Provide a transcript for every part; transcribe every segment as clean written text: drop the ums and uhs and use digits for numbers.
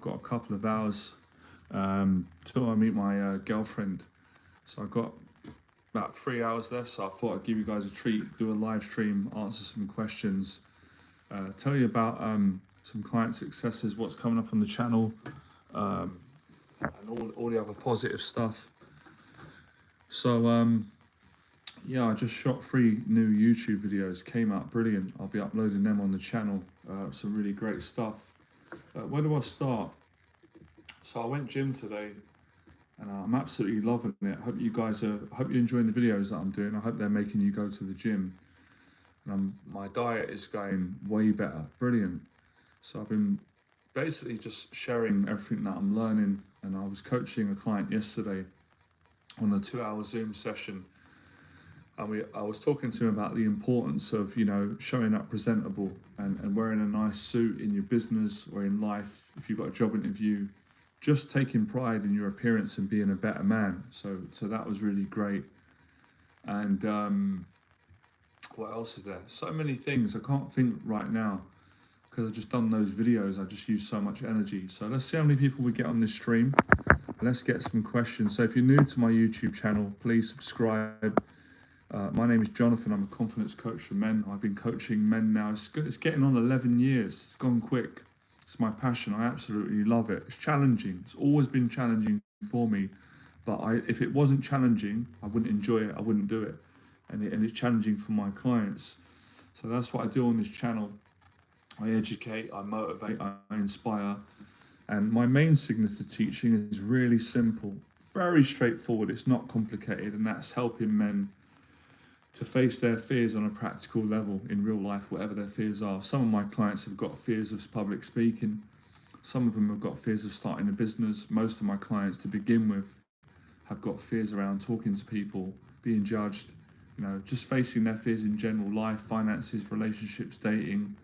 got a couple of hours till I meet my girlfriend. So I've got about 3 hours left. So I thought I'd give you guys a treat, do a live stream, answer some questions, tell you about some client successes, what's coming up on the channel, and all the other positive stuff. So yeah, I just shot 3 new YouTube videos, came out brilliant. I'll be uploading them on the channel. Some really great stuff. Where do I start? So I went gym today, and I'm absolutely loving it. I hope you guys are. I hope you're enjoying the videos that I'm doing. I hope they're making you go to the gym. And my diet is going way better, brilliant. So I've been basically just sharing everything that I'm learning. And I was coaching a client yesterday on a 2-hour Zoom session. And I was talking to him about the importance of, showing up presentable and wearing a nice suit in your business or in life. If you've got a job interview, just taking pride in your appearance and being a better man. So that was really great. And what else is there? So many things. I can't think right now because I've just done those videos. I just use so much energy. So let's see how many people we get on this stream. Let's get some questions. So if you're new to my YouTube channel, please subscribe. My name is Jonathan. I'm a confidence coach for men. I've been coaching men now. It's getting on 11 years. It's gone quick. It's my passion. I absolutely love it. It's challenging. It's always been challenging for me. But if it wasn't challenging, I wouldn't enjoy it. I wouldn't do it. And it's challenging for my clients. So that's what I do on this channel. I educate, I motivate, I inspire. And my main signature teaching is really simple, very straightforward. It's not complicated. And that's helping men to face their fears on a practical level in real life, whatever their fears are. Some of my clients have got fears of public speaking. Some of them have got fears of starting a business. Most of my clients to begin with have got fears around talking to people, being judged, just facing their fears in general, life, finances, relationships, dating,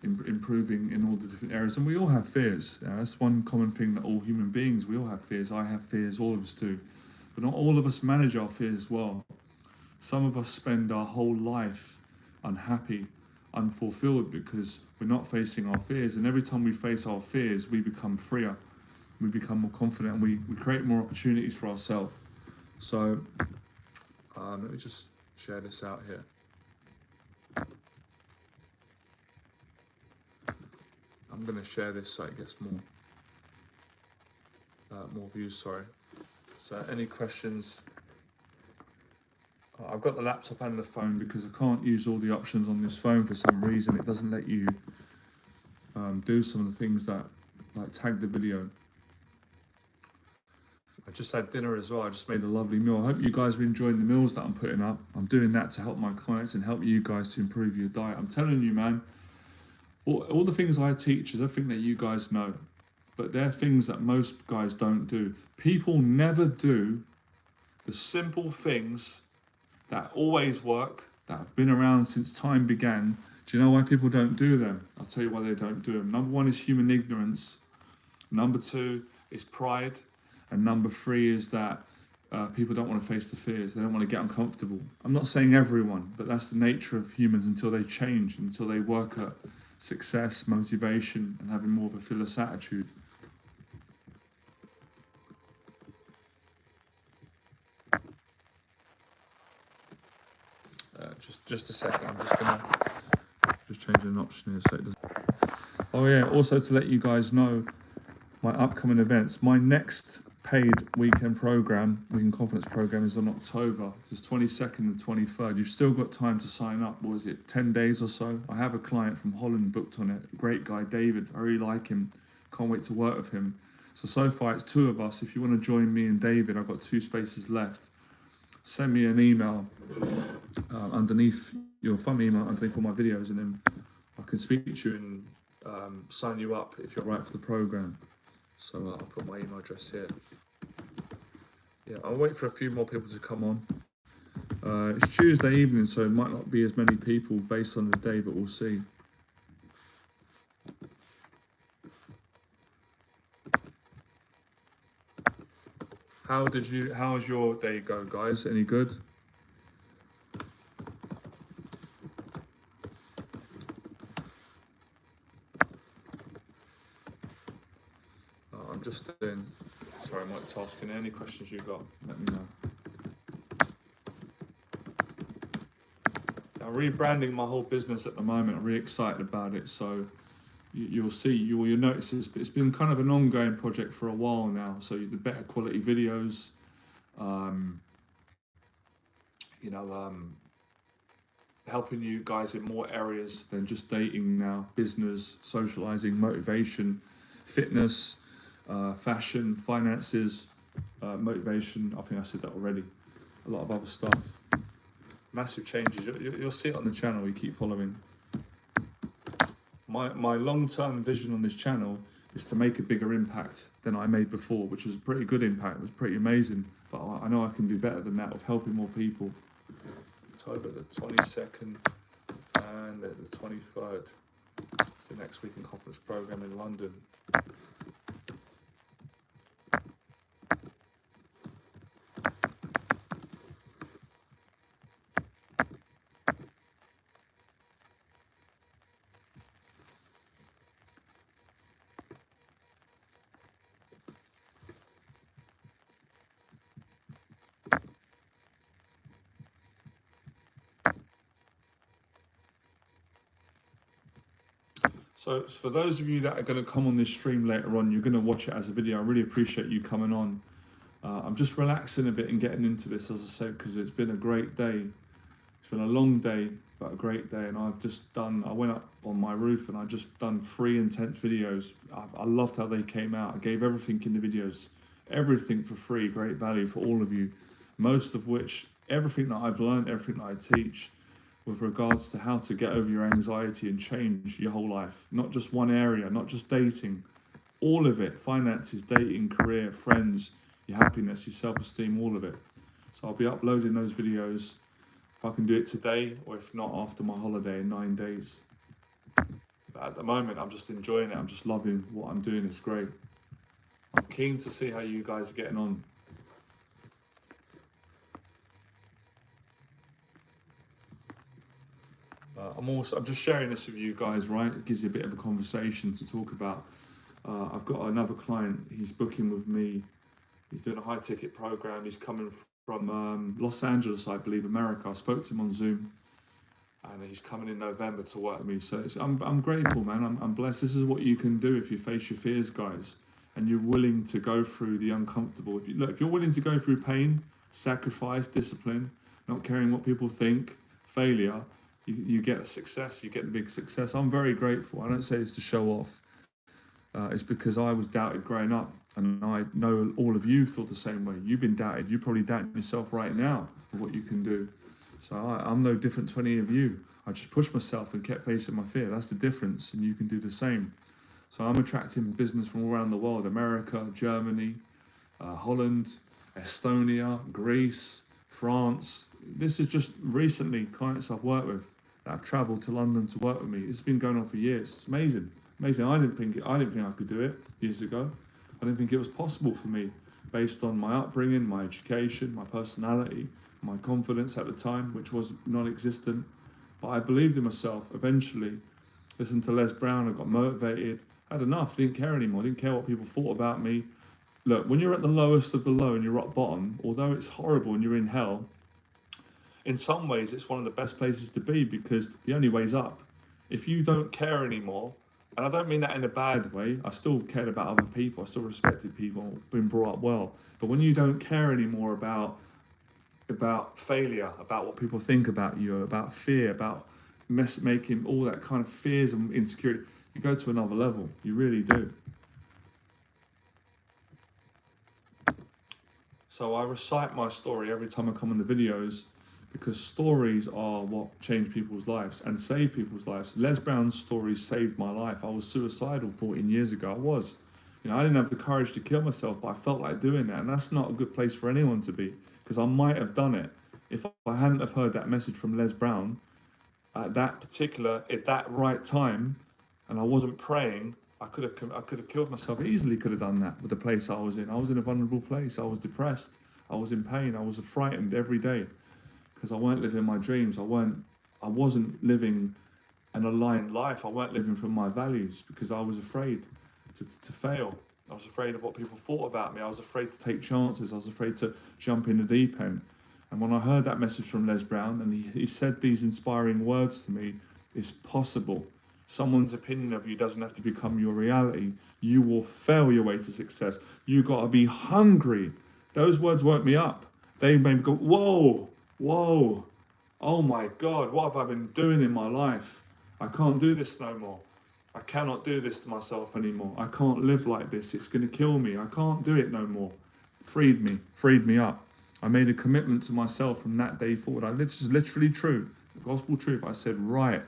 improving in all the different areas. And we all have fears. That's one common thing that all human beings, we all have fears. I have fears, all of us do. But not all of us manage our fears well. Some of us spend our whole life unhappy, unfulfilled because we're not facing our fears. And every time we face our fears, we become freer, we become more confident, and we create more opportunities for ourselves. So let me just share this out here. I'm going to share this so it gets more views, sorry. So any questions? I've got the laptop and the phone because I can't use all the options on this phone for some reason. It doesn't let you do some of the things that, like tag the video. I just had dinner as well. I just made a lovely meal. I hope you guys are enjoying the meals that I'm putting up. I'm doing that to help my clients and help you guys to improve your diet. I'm telling you, man, all the things I teach is everything that you guys know, but they're things that most guys don't do. People never do the simple things that always work, that have been around since time began. Do you know why people don't do them? I'll tell you why they don't do them. Number 1 is human ignorance. Number 2 is pride. And number 3 is that people don't want to face the fears. They don't want to get uncomfortable. I'm not saying everyone, but that's the nature of humans until they change, until they work at success, motivation, and having more of a fearless attitude. Just a second. I'm just gonna change an option here so it doesn't. Oh yeah. Also to let you guys know, my upcoming events. My next paid weekend confidence program is on October. It's 22nd and 23rd. You've still got time to sign up. What is it? 10 days or so. I have a client from Holland booked on it. Great guy, David. I really like him. Can't wait to work with him. So far it's 2 of us. If you want to join me and David, I've got 2 spaces left. Send me an email underneath your phone email underneath all my videos, and then I can speak to you and sign you up if you're right for the program. So I'll put my email address here. Yeah, I'll wait for a few more people to come on. It's Tuesday evening, so it might not be as many people based on the day, but we'll see. How's your day go, guys? Any good? I'm just doing, sorry, multitasking. Any questions you got, let me know. I'm rebranding my whole business at the moment. I'm really excited about it. So you'll see, you'll notice it's been kind of an ongoing project for a while now. So the better quality videos, um, you know, helping you guys in more areas than just dating now: business, socializing, motivation, fitness, fashion, finances, motivation. I think I said that already. A lot of other stuff. Massive changes. You'll see it on the channel. You keep following. My long-term vision on this channel is to make a bigger impact than I made before, which was a pretty good impact. It was pretty amazing. But I know I can do better than that of helping more people. October the 22nd and the 23rd. It's the next week in conference program in London. So for those of you that are going to come on this stream later on, you're going to watch it as a video. I really appreciate you coming on. I'm just relaxing a bit and getting into this, as I said, because it's been a great day. It's been a long day, but a great day. And I went up on my roof and I just done 3 intense videos. I loved how they came out. I gave everything in the videos, everything for free, great value for all of you. Most of which, everything that I've learned, everything that I teach, with regards to how to get over your anxiety and change your whole life. Not just one area, not just dating, all of it: finances, dating, career, friends, your happiness, your self-esteem, all of it. So I'll be uploading those videos if I can do it today, or if not, after my holiday in 9 days. But at the moment, I'm just enjoying it. I'm just loving what I'm doing. It's great. I'm keen to see how you guys are getting on. I'm just sharing this with you guys, right? It gives you a bit of a conversation to talk about. I've got another client. He's booking with me. He's doing a high ticket program. He's coming from Los Angeles, I believe, America. I spoke to him on Zoom, and he's coming in November to work with me. So I'm grateful, man. I'm blessed. This is what you can do if you face your fears, guys, and you're willing to go through the uncomfortable. If you're willing to go through pain, sacrifice, discipline, not caring what people think, failure, you get success. You get the big success. I'm very grateful. I don't say this to show off. It's because I was doubted growing up, and I know all of you feel the same way. You've been doubted. You're probably doubting yourself right now of what you can do. So I'm no different to any of you. I just pushed myself and kept facing my fear. That's the difference, and you can do the same. So I'm attracting business from all around the world: America, Germany, Holland, Estonia, Greece, France. This is just recently clients I've worked with that have travelled to London to work with me. It's been going on for years. It's amazing. Amazing. I didn't think I could do it years ago. I didn't think it was possible for me, based on my upbringing, my education, my personality, my confidence at the time, which was non-existent. But I believed in myself. Eventually, listened to Les Brown. I got motivated. I had enough. Didn't care anymore. Didn't care what people thought about me. Look, when you're at the lowest of the low and you're rock bottom, although it's horrible and you're in hell, in some ways it's one of the best places to be, because the only way's up. If you don't care anymore, and I don't mean that in a bad way, I still cared about other people, I still respected people, been brought up well. But when you don't care anymore about failure, about what people think about you, about fear, about making all that kind of fears and insecurity, you go to another level. You really do. So I recite my story every time I come on the videos, because stories are what change people's lives and save people's lives. Les Brown's story saved my life. I was suicidal 14 years ago. I was. I didn't have the courage to kill myself, but I felt like doing that. And that's not a good place for anyone to be, because I might have done it if I hadn't have heard that message from Les Brown at that right time, and I wasn't praying. I could have killed myself. Easily could have done that with the place I was in. I was in a vulnerable place. I was depressed. I was in pain. I was frightened every day, because I weren't living my dreams. I wasn't living an aligned life. I weren't living from my values, because I was afraid to fail. I was afraid of what people thought about me. I was afraid to take chances. I was afraid to jump in the deep end. And when I heard that message from Les Brown, and he said these inspiring words to me, it's possible. Someone's opinion of you doesn't have to become your reality. You will fail your way to success. You got to be hungry. Those words woke me up. They made me go, whoa, whoa. Oh my God, what have I been doing in my life? I can't do this no more. I cannot do this to myself anymore. I can't live like this. It's going to kill me. I can't do it no more. Freed me up. I made a commitment to myself from that day forward. It's literally true. It's the gospel truth. I said, right,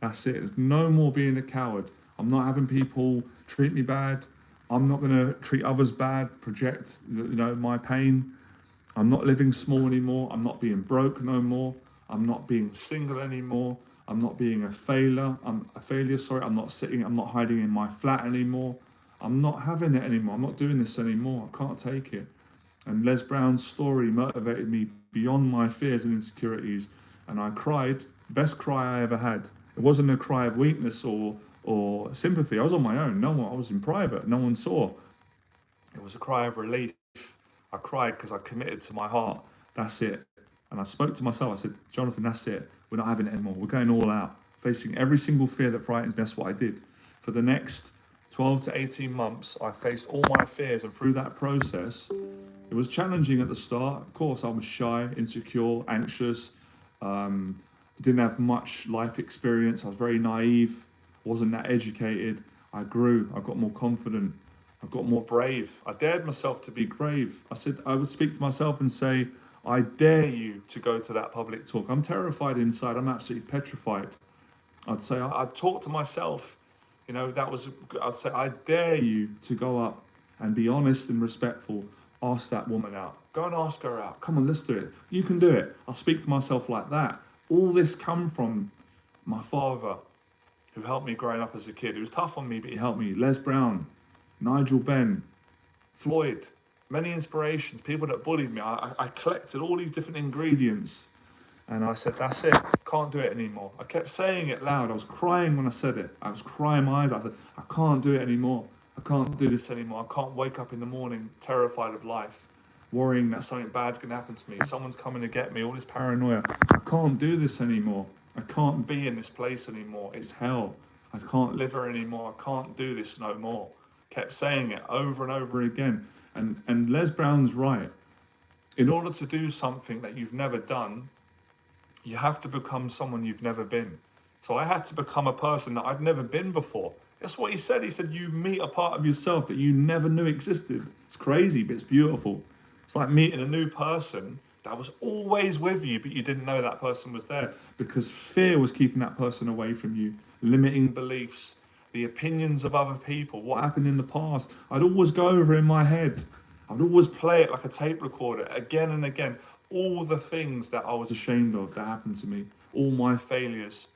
that's it. There's no more being a coward. I'm not having people treat me bad. I'm not going to treat others bad, project, my pain. I'm not living small anymore. I'm not being broke no more. I'm not being single anymore. I'm not being a failure. I'm not hiding in my flat anymore. I'm not having it anymore. I'm not doing this anymore. I can't take it. And Les Brown's story motivated me beyond my fears and insecurities. And I cried, best cry I ever had. It wasn't a cry of weakness or sympathy. I was on my own. I was in private. No one saw. It was a cry of relief. I cried because I committed to my heart. That's it. And I spoke to myself. I said, Jonathan, that's it. We're not having it anymore. We're going all out. Facing every single fear that frightens me. That's what I did. For the next 12 to 18 months, I faced all my fears. And through that process, it was challenging at the start. Of course, I was shy, insecure, anxious. Didn't have much life experience. I was very naive. Wasn't that educated. I grew. I got more confident. I got more brave. I dared myself to be brave. I would speak to myself and say, I dare you to go to that public talk. I'm terrified inside. I'm absolutely petrified. I'd talk to myself. I'd say, I dare you to go up and be honest and respectful. Ask that woman out. Go and ask her out. Come on, let's do it. You can do it. I'll speak to myself like that. All this come from my father, who helped me growing up as a kid. It was tough on me, but he helped me. Les Brown, Nigel Benn, Floyd, many inspirations, people that bullied me. I collected all these different ingredients and I said, that's it, can't do it anymore. I kept saying it loud. I was crying when I said it. I was crying my eyes out. I said, I can't do it anymore. I can't do this anymore. I can't wake up in the morning terrified of life, worrying that something bad's going to happen to me. Someone's coming to get me, all this paranoia. I can't do this anymore. I can't be in this place anymore. It's hell. I can't live here anymore. I can't do this no more. Kept saying it over and over again. And Les Brown's right. In order to do something that you've never done, you have to become someone you've never been. So I had to become a person that I'd never been before. That's what he said. He said, you meet a part of yourself that you never knew existed. It's crazy, but it's beautiful. It's like meeting a new person that was always with you, but you didn't know that person was there because fear was keeping that person away from you, limiting beliefs, the opinions of other people, what happened in the past. I'd always go over in my head. I'd always play it like a tape recorder again and again. All the things that I was ashamed of that happened to me, all my failures,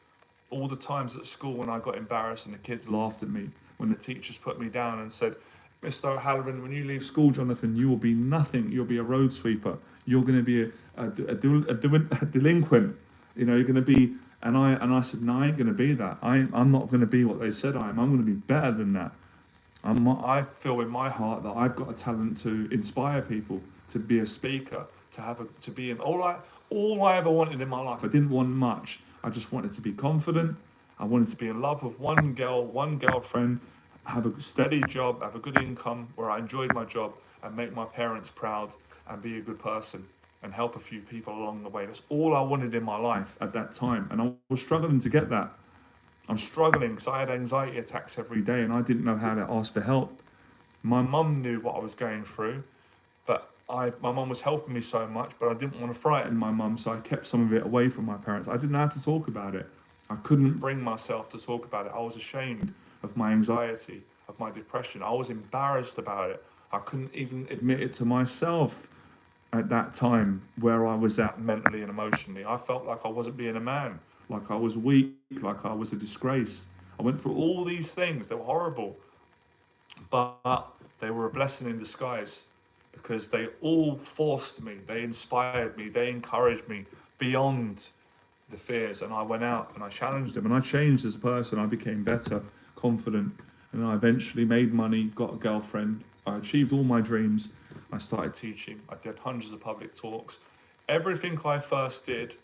all the times at school when I got embarrassed and the kids laughed at me, when the teachers put me down and said, Mr. O'Halloran, when you leave school, Jonathan, you will be nothing. You'll be a road sweeper. You're going to be a delinquent. You're going to be. And I said, no, I ain't going to be that. I'm not going to be what they said I am. I'm going to be better than that. I feel in my heart that I've got a talent to inspire people, to be a speaker, to be in. All I ever wanted in my life, I didn't want much. I just wanted to be confident. I wanted to be in love with one girl, one girlfriend, have a steady job, have a good income where I enjoyed my job and make my parents proud and be a good person and help a few people along the way. That's all I wanted in my life at that time. And I was struggling to get that. I'm struggling because I had anxiety attacks every day and I didn't know how to ask for help. My mum knew what I was going through, but my mum was helping me so much, but I didn't want to frighten my mum, so I kept some of it away from my parents. I didn't know how to talk about it. I couldn't bring myself to talk about it. I was ashamed of my anxiety, of my depression. I was embarrassed about it. I couldn't even admit it to myself at that time where I was at mentally and emotionally. I felt like I wasn't being a man, like I was weak, like I was a disgrace. I went through all these things. They were horrible, but they were a blessing in disguise because they all forced me. They inspired me. They encouraged me beyond the fears. And I went out and I challenged them and I changed as a person. I became better, confident, And I eventually made money, got a girlfriend. I achieved all my dreams. I started teaching. I did hundreds of public talks. Everything I first did,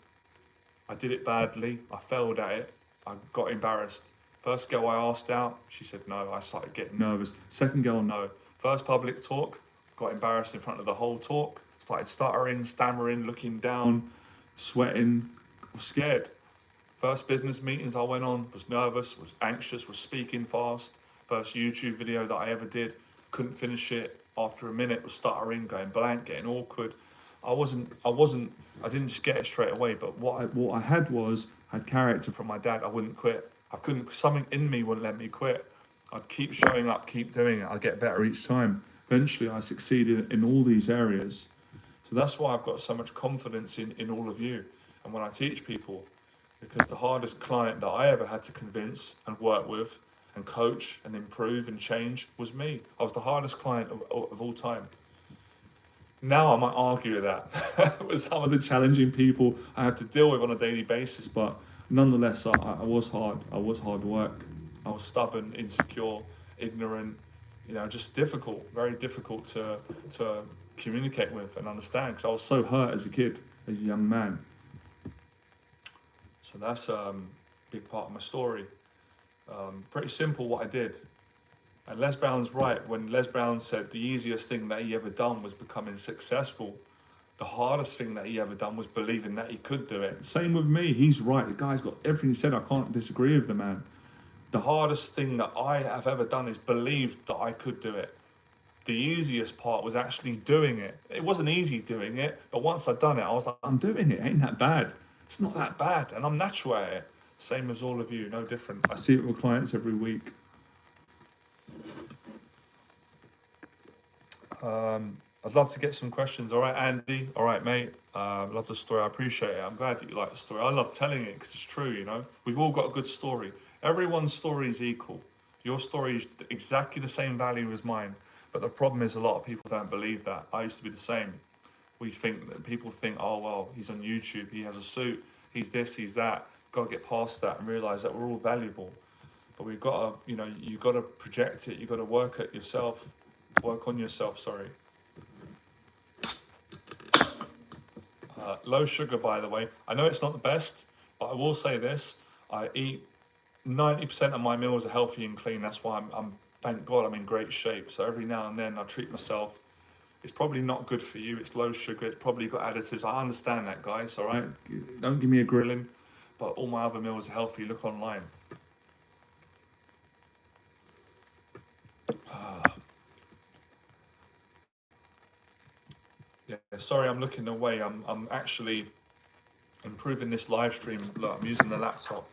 I did it badly. I failed at it. I got embarrassed. First girl I asked out, she said no. I started getting nervous. Second girl, no. First public talk, got embarrassed in front of the whole talk. Started stuttering, stammering, looking down, sweating, was scared. First business meetings I went on, was nervous, was anxious, was speaking fast. First YouTube video that I ever did, couldn't finish it. After a minute, was stuttering, going blank, getting awkward. I didn't get it straight away, but what I had character from my dad. I wouldn't quit. Something in me wouldn't let me quit. I'd keep showing up, keep doing it. I'd get better each time. Eventually, I succeeded in all these areas. So that's why I've got so much confidence in all of you. And when I teach people, because the hardest client that I ever had to convince and work with and coach and improve and change was me. I was the hardest client of all time. Now I might argue that with some of the challenging people I have to deal with on a daily basis, but nonetheless, I was hard. I was hard work. I was stubborn, insecure, ignorant, just difficult, very difficult to communicate with and understand, because I was so hurt as a kid, as a young man. So that's a big part of my story. Pretty simple what I did. And Les Brown's right when Les Brown said the easiest thing that he ever done was becoming successful. The hardest thing that he ever done was believing that he could do it. Same with me. He's right. The guy's got everything he said. I can't disagree with the man. The hardest thing that I have ever done is believe that I could do it. The easiest part was actually doing it. It wasn't easy doing it, but once I'd done it, I was like, I'm doing it. Ain't that bad. It's not that bad. And I'm natural at it. Same as all of you, no different. I see it with clients every week. I'd love to get some questions. All right, Andy. All right, mate. Love the story. I appreciate it. I'm glad that you like the story. I love telling it because it's true, We've all got a good story. Everyone's story is equal. Your story is exactly the same value as mine. But the problem is a lot of people don't believe that. I used to be the same. People think, oh, well, he's on YouTube. He has a suit. He's this, he's that. Got to get past that and realize that we're all valuable. But we've got to, you've got to project it. You've got to work on yourself, sorry. Low sugar, by the way. I know it's not the best, but I will say this. I eat 90% of my meals are healthy and clean. That's why thank God I'm in great shape. So every now and then I treat myself. It's probably not good for you. It's low sugar. It's probably got additives. I understand that, guys, all right? Don't give me a grilling, but all my other meals are healthy. Look online. Yeah, sorry, I'm looking away. I'm actually improving this live stream. Look, I'm using the laptop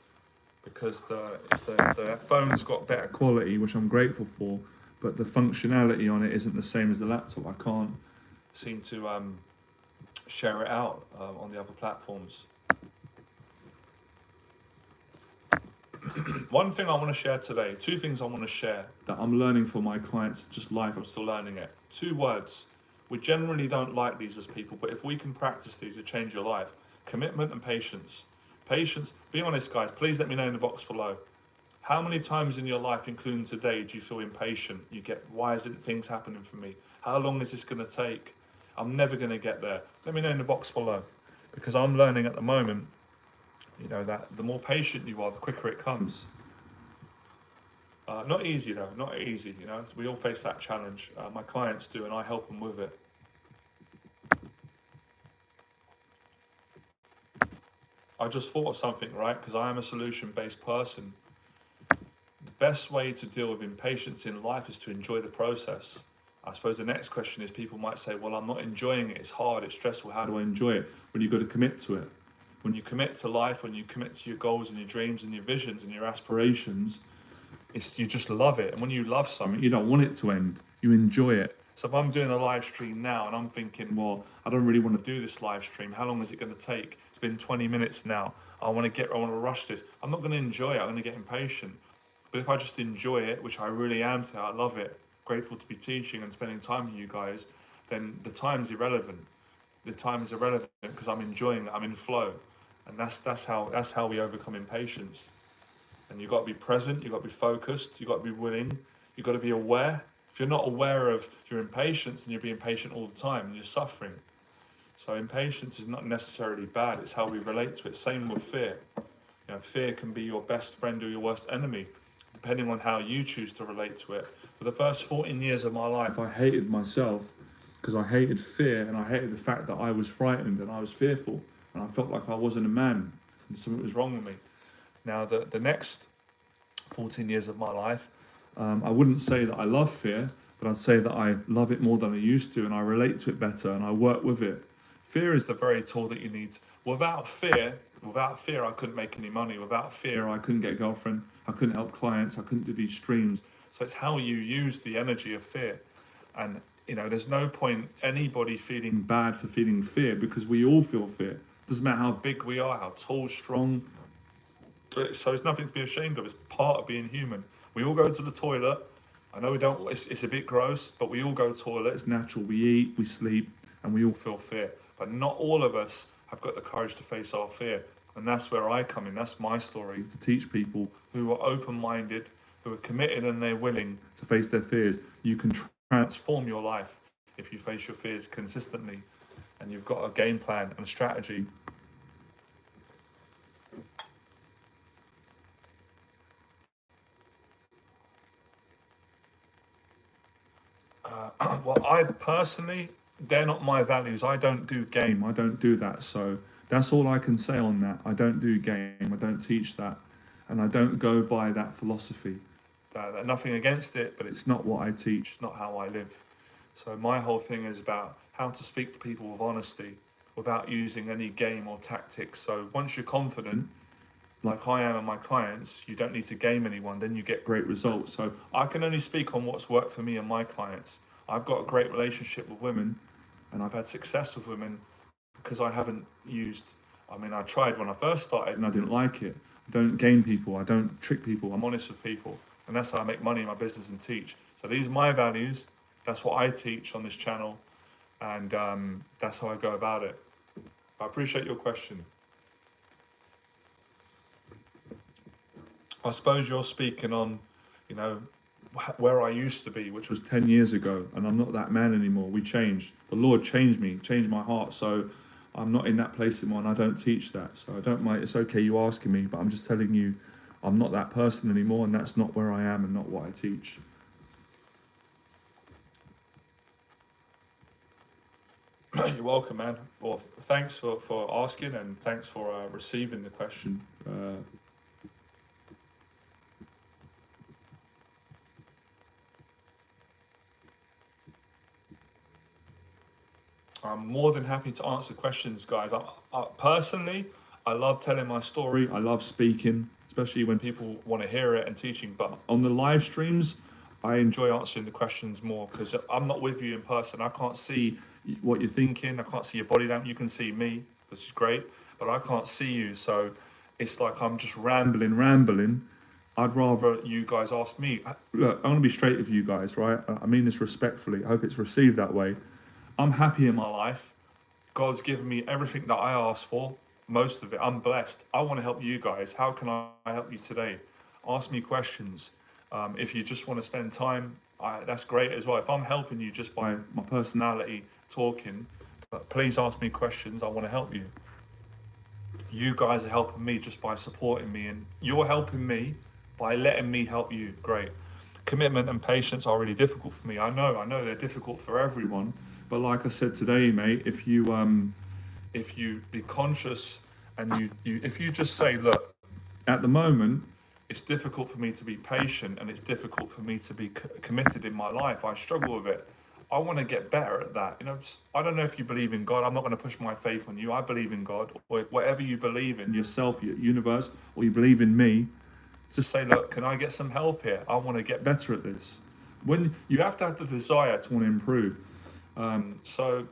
because the phone's got better quality, which I'm grateful for, but the functionality on it isn't the same as the laptop. I can't seem to share it out on the other platforms. One thing I want to share today, two things I want to share that I'm learning for my clients, just live, I'm still learning it. 2 words. We generally don't like these as people, but if we can practice these, it change your life. Commitment and patience. Patience, be honest, guys, please let me know in the box below. How many times in your life, including today, do you feel impatient? You get, why isn't things happening for me? How long is this going to take? I'm never going to get there. Let me know in the box below, because I'm learning at the moment, that the more patient you are, the quicker it comes. Not easy though, not easy, we all face that challenge. My clients do, and I help them with it. I just thought of something, right? Because I am a solution-based person. The best way to deal with impatience in life is to enjoy the process. I suppose the next question is, people might say, well, I'm not enjoying it. It's hard, it's stressful. How do I enjoy it? When you've got to commit to it. When you commit to life, when you commit to your goals and your dreams and your visions and your aspirations, you just love it. And when you love something, you don't want it to end. You enjoy it. So if I'm doing a live stream now and I'm thinking, well, I don't really want to do this live stream. How long is it going to take? It's been 20 minutes now. I want to rush this. I'm not going to enjoy it. I'm going to get impatient. But if I just enjoy it, which I really am today, I love it, grateful to be teaching and spending time with you guys, then the time's irrelevant. The time is irrelevant because I'm enjoying it. I'm in flow. And that's how we overcome impatience. And you've got to be present, you've got to be focused, you've got to be willing, you've got to be aware. If you're not aware of your impatience, then you're being patient all the time and you're suffering. So impatience is not necessarily bad, it's how we relate to it. Same with fear. You know, fear can be your best friend or your worst enemy, depending on how you choose to relate to it. For the first 14 years of my life, I hated myself because I hated fear and I hated the fact that I was frightened and I was fearful and I felt like I wasn't a man and something was wrong with me. Now, the next 14 years of my life, I wouldn't say that I love fear, but I'd say that I love it more than I used to and I relate to it better and I work with it. Fear is the very tool that you need. Without fear, I couldn't make any money. Without fear, I couldn't get a girlfriend. I couldn't help clients. I couldn't do these streams. So it's how you use the energy of fear. And, you know, there's no point anybody feeling bad for feeling fear because we all feel fear. Doesn't matter how big we are, how tall, strong. So it's nothing to be ashamed of. It's part of being human. We all go to the toilet. I know we don't, it's a bit gross, but we all go to the toilet. It's natural. We eat, we sleep, and we all feel fear. But not all of us have got the courage to face our fear. And that's where I come in. That's my story, to teach people who are open-minded, who are committed and they're willing to face their fears. You can transform your life if you face your fears consistently and you've got a game plan and a strategy. Well, I personally, they're not my values. I don't do game. I don't do that. So that's all I can say on that. I don't do game. I don't teach that. And I don't go by that philosophy. Nothing against it, but it's not what I teach. It's not how I live. So my whole thing is about how to speak to people with honesty without using any game or tactics. So once you're confident, like I am and my clients, you don't need to game anyone, then you get great results. So I can only speak on what's worked for me and my clients. I've got a great relationship with women and I've had success with women because I haven't used, I mean, I tried when I first started and I didn't like it. I don't game people, I don't trick people, I'm honest with people. And that's how I make money in my business and teach. So these are my values, that's what I teach on this channel, and that's how I go about it. I appreciate your question. I suppose you're speaking on, you know, where I used to be, which was 10 years ago, and I'm not that man anymore. We changed. The Lord changed me, changed my heart. So I'm not in that place anymore, and I don't teach that. So I don't mind. It's okay you asking me, but I'm just telling you, I'm not that person anymore, and that's not where I am and not what I teach. You're welcome, man. Well, thanks for asking, and thanks for receiving the question. I'm more than happy to answer questions, guys. Personally, I love telling my story. I love speaking, especially when people want to hear it and teaching. But on the live streams, I enjoy answering the questions more because I'm not with you in person. I can't see what you're thinking. I can't see your body language. You can see me, which is great, but I can't see you. So it's like I'm just rambling. I'd rather you guys ask me. Look, I'm going to be straight with you guys, right? I mean this respectfully. I hope it's received that way. I'm happy in my life. God's given me everything that I asked for, most of it. I'm blessed. I want to help you guys. How can I help you today? Ask me questions. If you just want to spend time, that's great as well. If I'm helping you just by my personality talking, but please ask me questions. I want to help you. You guys are helping me just by supporting me, and you're helping me by letting me help you. Great. Commitment and patience are really difficult for me. I know they're difficult for everyone. But like I said today, mate, if you be conscious and if you just say, look, at the moment, it's difficult for me to be patient and it's difficult for me to be committed in my life. I struggle with it. I want to get better at that. You know, I don't know if you believe in God. I'm not going to push my faith on you. I believe in God, or whatever you believe in, yourself, your universe, or you believe in me. Just say, look, can I get some help here? I want to get better at this. When you have to have the desire to want to improve. So,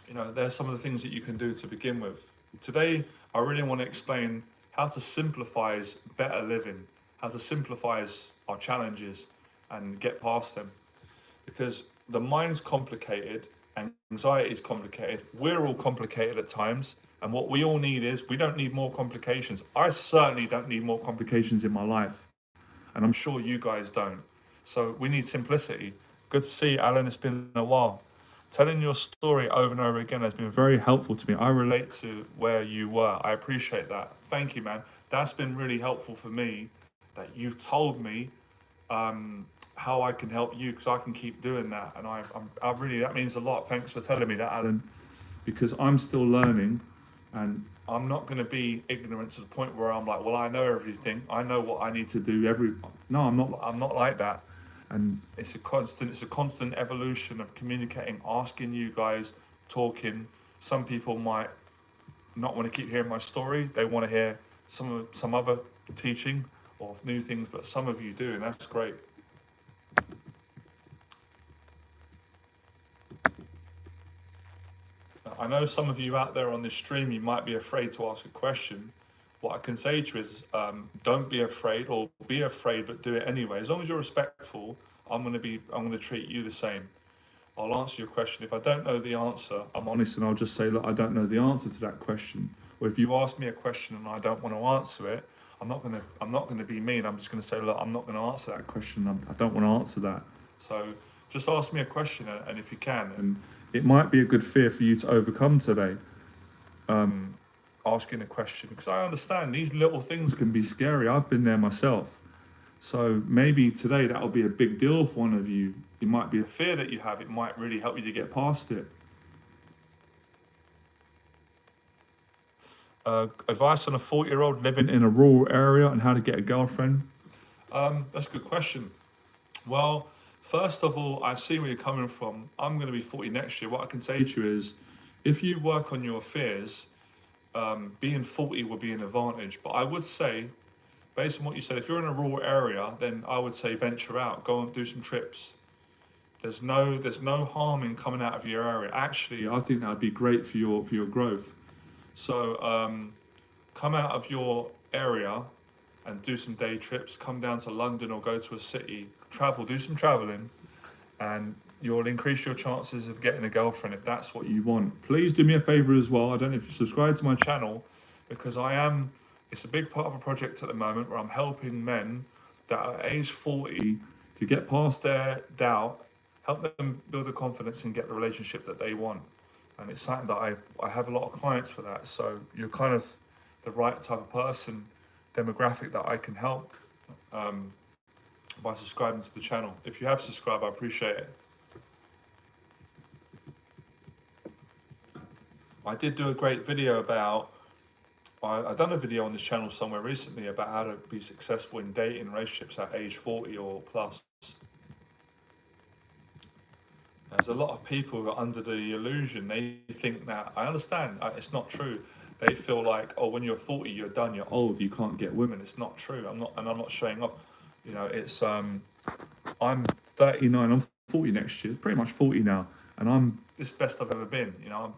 you know, there's some of the things that you can do to begin with. Today, I really want to explain how to simplify better living, how to simplify our challenges and get past them. Because the mind's complicated Anxiety is complicated. We're all complicated at times. And what we all need is, we don't need more complications. I certainly don't need more complications in my life. And I'm sure you guys don't. So we need simplicity. Good to see you, Alan. It's been a while. Telling your story over and over again has been very helpful to me. I relate to where you were. I appreciate that. Thank you, man. That's been really helpful for me, that you've told me how I can help you, because I can keep doing that. And I really, that means a lot. Thanks for telling me that, Alan, because I'm still learning, and I'm not going to be ignorant to the point where I'm like, well, I know everything. I know what I need to do. No, I'm not. I'm not like that. And it's a constant. It's a constant evolution of communicating, asking you guys, talking. Some people might not want to keep hearing my story. They want to hear some other teaching or new things, but some of you do, and that's great. I know some of you out there on this stream, you might be afraid to ask a question. What I can say to you is, don't be afraid, or be afraid, but do it anyway. As long as you're respectful, I'm going to treat you the same. I'll answer your question. If I don't know the answer, I'm honest, and I'll just say, look, I don't know the answer to that question. Or if you ask me a question and I don't want to answer it, I'm not going to be mean. I'm just going to say, look, I'm not going to answer that question. I don't want to answer that. So just ask me a question, and if you can, and it might be a good fear for you to overcome today, asking a question, because I understand these little things can be scary. I've been there myself. So maybe today that'll be a big deal for one of you. It might be a fear that you have. It might really help you to get past it. Advice on a 40-year-old living in a rural area and how to get a girlfriend. That's a good question. Well, first of all, I see where you're coming from. I'm going to be 40 next year. What I can say to you is, if you work on your fears, being 40 will be an advantage. But I would say, based on what you said, if you're in a rural area, then I would say venture out, go and do some trips. There's no harm in coming out of your area. Actually, I think that would be great for your growth. So come out of your area and do some day trips. Come down to London or go to a city. Travel, do some traveling, and you'll increase your chances of getting a girlfriend if that's what you want. Please do me a favor as well. I don't know if you subscribe to my channel, because it's a big part of a project at the moment where I'm helping men that are age 40 to get past their doubt, help them build the confidence and get the relationship that they want. And it's something that I have a lot of clients for that. So you're kind of the right type of person, demographic that I can help by subscribing to the channel. If you have subscribed, I appreciate it. I did do a great video about, I've done a video on this channel somewhere recently about how to be successful in dating relationships at age 40 or plus. There's a lot of people who are under the illusion. They think that, I understand, it's not true. They feel like, oh, when you're 40, you're done, you're old, you can't get women. It's not true. I'm not showing off. You know, it's, I'm 39, I'm 40 next year, pretty much 40 now. And this is the best I've ever been. You know,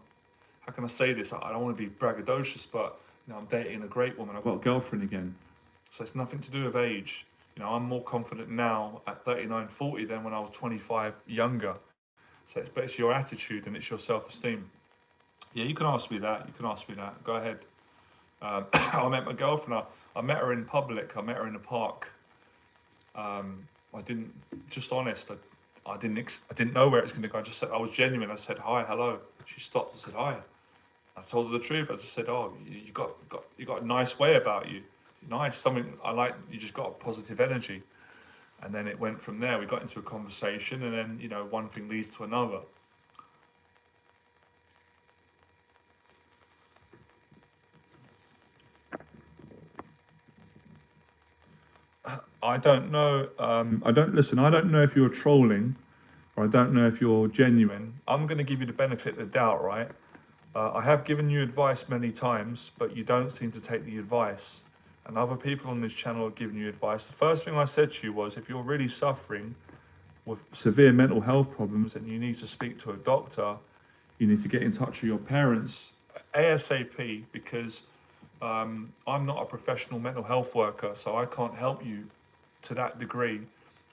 how can I say this? I don't want to be braggadocious, but you know, I'm dating a great woman. I've got a girlfriend again. So it's nothing to do with age. You know, I'm more confident now at 39, 40 than when I was 25 younger. So it's your attitude and it's your self-esteem. Yeah, you can ask me that. You can ask me that. Go ahead. I met my girlfriend. I met her in public. I met her in a park. I didn't. Just honest. I didn't know where it was going to go. I just said, I was genuine. I said hi, hello. She stopped and said hi. I told her the truth. I just said, oh, you got a nice way about you. Nice, something I like. You just got a positive energy. And then it went from there. We got into a conversation, and then, you know, one thing leads to another. I don't know. I don't know if you're trolling, or I don't know if you're genuine. I'm going to give you the benefit of the doubt, right? I have given you advice many times, but you don't seem to take the advice. And other people on this channel are giving you advice. The first thing I said to you was, if you're really suffering with severe mental health problems and you need to speak to a doctor, you need to get in touch with your parents ASAP, because I'm not a professional mental health worker, so I can't help you to that degree.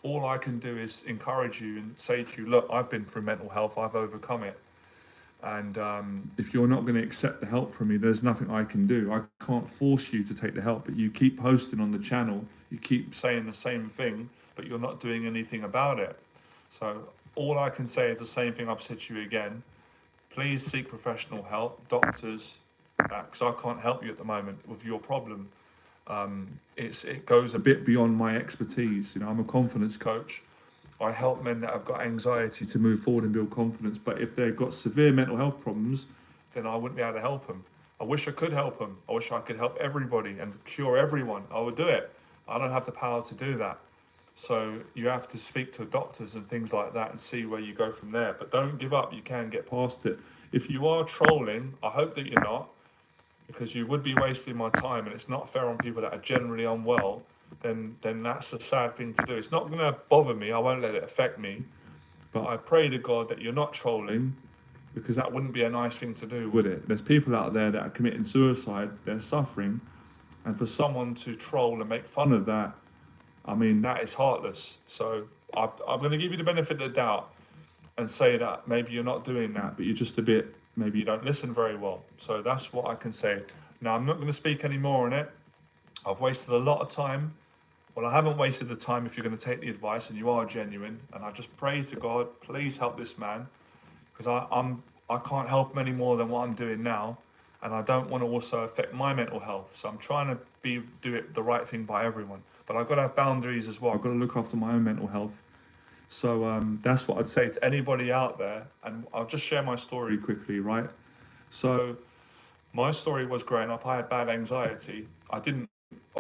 All I can do is encourage you and say to you, look, I've been through mental health, I've overcome it. And if you're not going to accept the help from me, there's nothing I can do. I can't force you to take the help, but you keep posting on the channel, you keep saying the same thing, but you're not doing anything about it. So all I can say is the same thing I've said to you again. Please seek professional help, doctors, because I can't help you at the moment with your problem. It goes a bit beyond my expertise. I'm a confidence coach. I help men that have got anxiety to move forward and build confidence. But if they've got severe mental health problems, then I wouldn't be able to help them. I wish I could help them. I wish I could help everybody and cure everyone. I would do it. I don't have the power to do that. So you have to speak to doctors and things like that and see where you go from there. But don't give up. You can get past it. If you are trolling, I hope that you're not, because you would be wasting my time, and it's not fair on people that are generally unwell. Then that's a sad thing to do. It's not going to bother me. I won't let it affect me. But I pray to God that you're not trolling, because that wouldn't be a nice thing to do, would it? There's people out there that are committing suicide. They're suffering. And for someone to troll and make fun of that, I mean, that is heartless. So I'm going to give you the benefit of the doubt and say that maybe you're not doing that, but you're just a bit, maybe you don't listen very well. So that's what I can say. Now, I'm not going to speak any more on it. I've wasted a lot of time. Well, I haven't wasted the time if you're going to take the advice and you are genuine. And I just pray to God, please help this man, because I can't help him any more than what I'm doing now. And I don't want to also affect my mental health. So I'm trying to do it the right thing by everyone. But I've got to have boundaries as well. I've got to look after my own mental health. So that's what I'd say to anybody out there. And I'll just share my story quickly, right? So my story was growing up. I had bad anxiety. I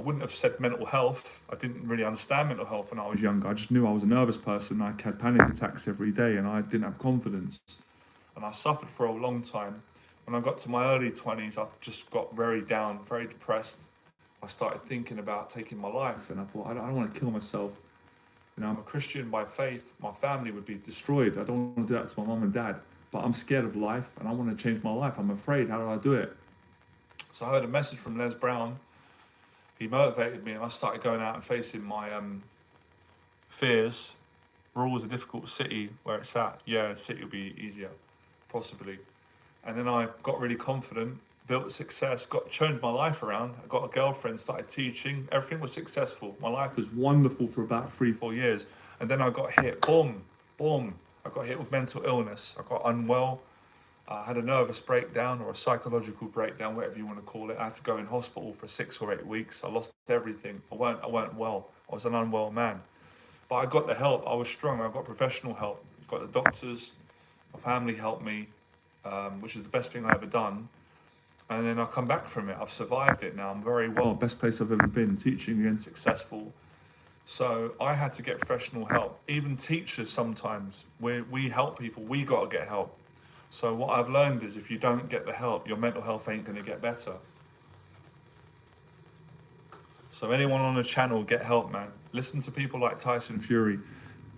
wouldn't have said mental health. I didn't really understand mental health when I was younger. I just knew I was a nervous person. I had panic attacks every day, and I didn't have confidence. And I suffered for a long time. When I got to my early 20s, I just got very down, very depressed. I started thinking about taking my life, and I thought, I don't want to kill myself. I'm a Christian by faith. My family would be destroyed. I don't want to do that to my mum and dad, but I'm scared of life, and I want to change my life. I'm afraid. How do I do it? So I heard a message from Les Brown. He motivated me, and I started going out and facing my fears. Raw is a difficult city where it's at. Yeah, city will be easier, possibly. And then I got really confident, built success, changed my life around. I got a girlfriend, started teaching. Everything was successful. My life was wonderful for about 3-4 years. And then I got hit, boom. I got hit with mental illness. I got unwell. I had a nervous breakdown or a psychological breakdown, whatever you want to call it. I had to go in hospital for 6 or 8 weeks. I lost everything. I weren't well. I was an unwell man. But I got the help. I was strong. I got professional help. Got the doctors. My family helped me, which is the best thing I ever done. And then I come back from it. I've survived it now. I'm very well. Best place I've ever been. Teaching again, successful. So I had to get professional help. Even teachers sometimes, we help people. We got to get help. So what I've learned is if you don't get the help, your mental health ain't going to get better. So anyone on the channel, get help, man. Listen to people like Tyson Fury.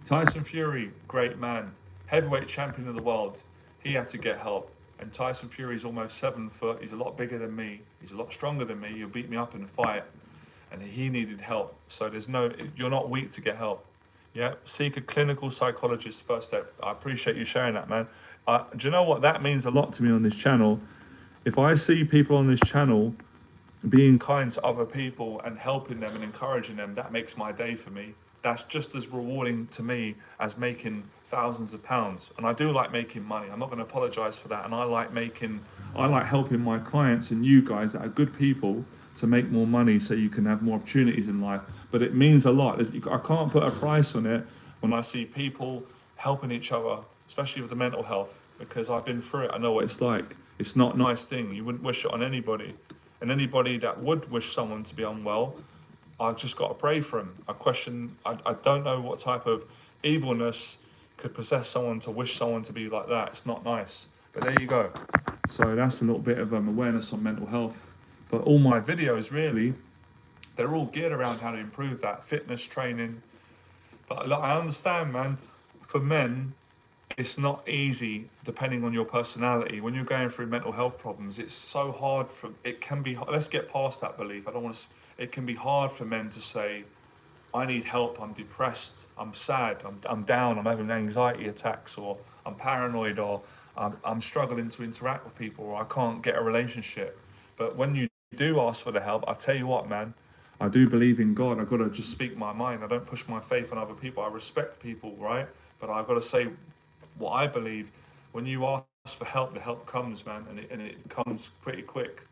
Tyson Fury, great man. Heavyweight champion of the world. He had to get help. And Tyson Fury's almost 7 foot. He's a lot bigger than me. He's a lot stronger than me. He'll beat me up in a fight. And he needed help. So you're not weak to get help. Yeah, seek a clinical psychologist first step. I appreciate you sharing that, man. Do you know what? That means a lot to me on this channel. If I see people on this channel being kind to other people and helping them and encouraging them, that makes my day for me. That's just as rewarding to me as making thousands of pounds. And I do like making money. I'm not going to apologize for that. And I like helping my clients and you guys that are good people to make more money so you can have more opportunities in life. But it means a lot. I can't put a price on it when I see people helping each other, especially with the mental health, because I've been through it. I know what it's like. It's not a nice thing. You wouldn't wish it on anybody. And anybody that would wish someone to be unwell, I've just got to pray for them. I don't know what type of evilness could possess someone to wish someone to be like that. It's not nice. But there you go. So that's a little bit of awareness on mental health. But all my videos, really, they're all geared around how to improve that. Fitness, training. But I understand, man, for men, it's not easy depending on your personality. When you're going through mental health problems, it's so hard it can be, let's get past that belief. It can be hard for men to say, I need help, I'm depressed, I'm sad, I'm down, I'm having anxiety attacks, or I'm paranoid, or I'm struggling to interact with people, or I can't get a relationship. But when you do ask for the help, I tell you what, man, I do believe in God. I've got to just speak my mind. I don't push my faith on other people. I respect people, right? But I've got to say what I believe. When you ask for help, the help comes, man, and it comes pretty quick.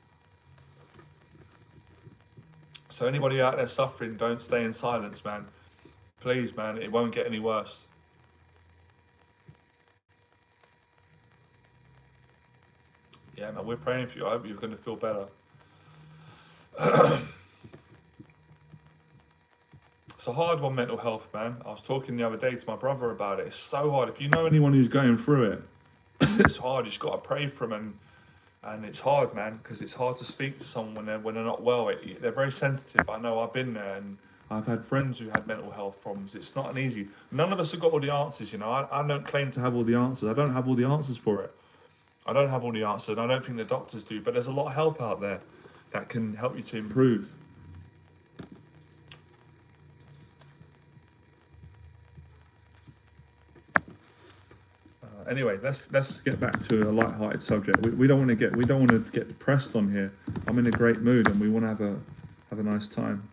So anybody out there suffering, don't stay in silence, man. Please, man, it won't get any worse. Yeah, man, we're praying for you. I hope you're going to feel better. It's a hard one, mental health, man. I was talking the other day to my brother about it. It's so hard. If you know anyone who's going through it, it's hard. You just got to pray for them, and it's hard, man, because it's hard to speak to someone when they're not well. They're very sensitive. I know. I've been there, and I've had friends who had mental health problems. It's not an easy. None of us have got all the answers, you know. I don't claim to have all the answers. I don't have all the answers for it. I don't have all the answers, and I don't think the doctors do. But there's a lot of help out there that can help you to improve. Anyway, let's get back to a light-hearted subject. We don't want to get depressed on here. I'm in a great mood, and we want to have a nice time.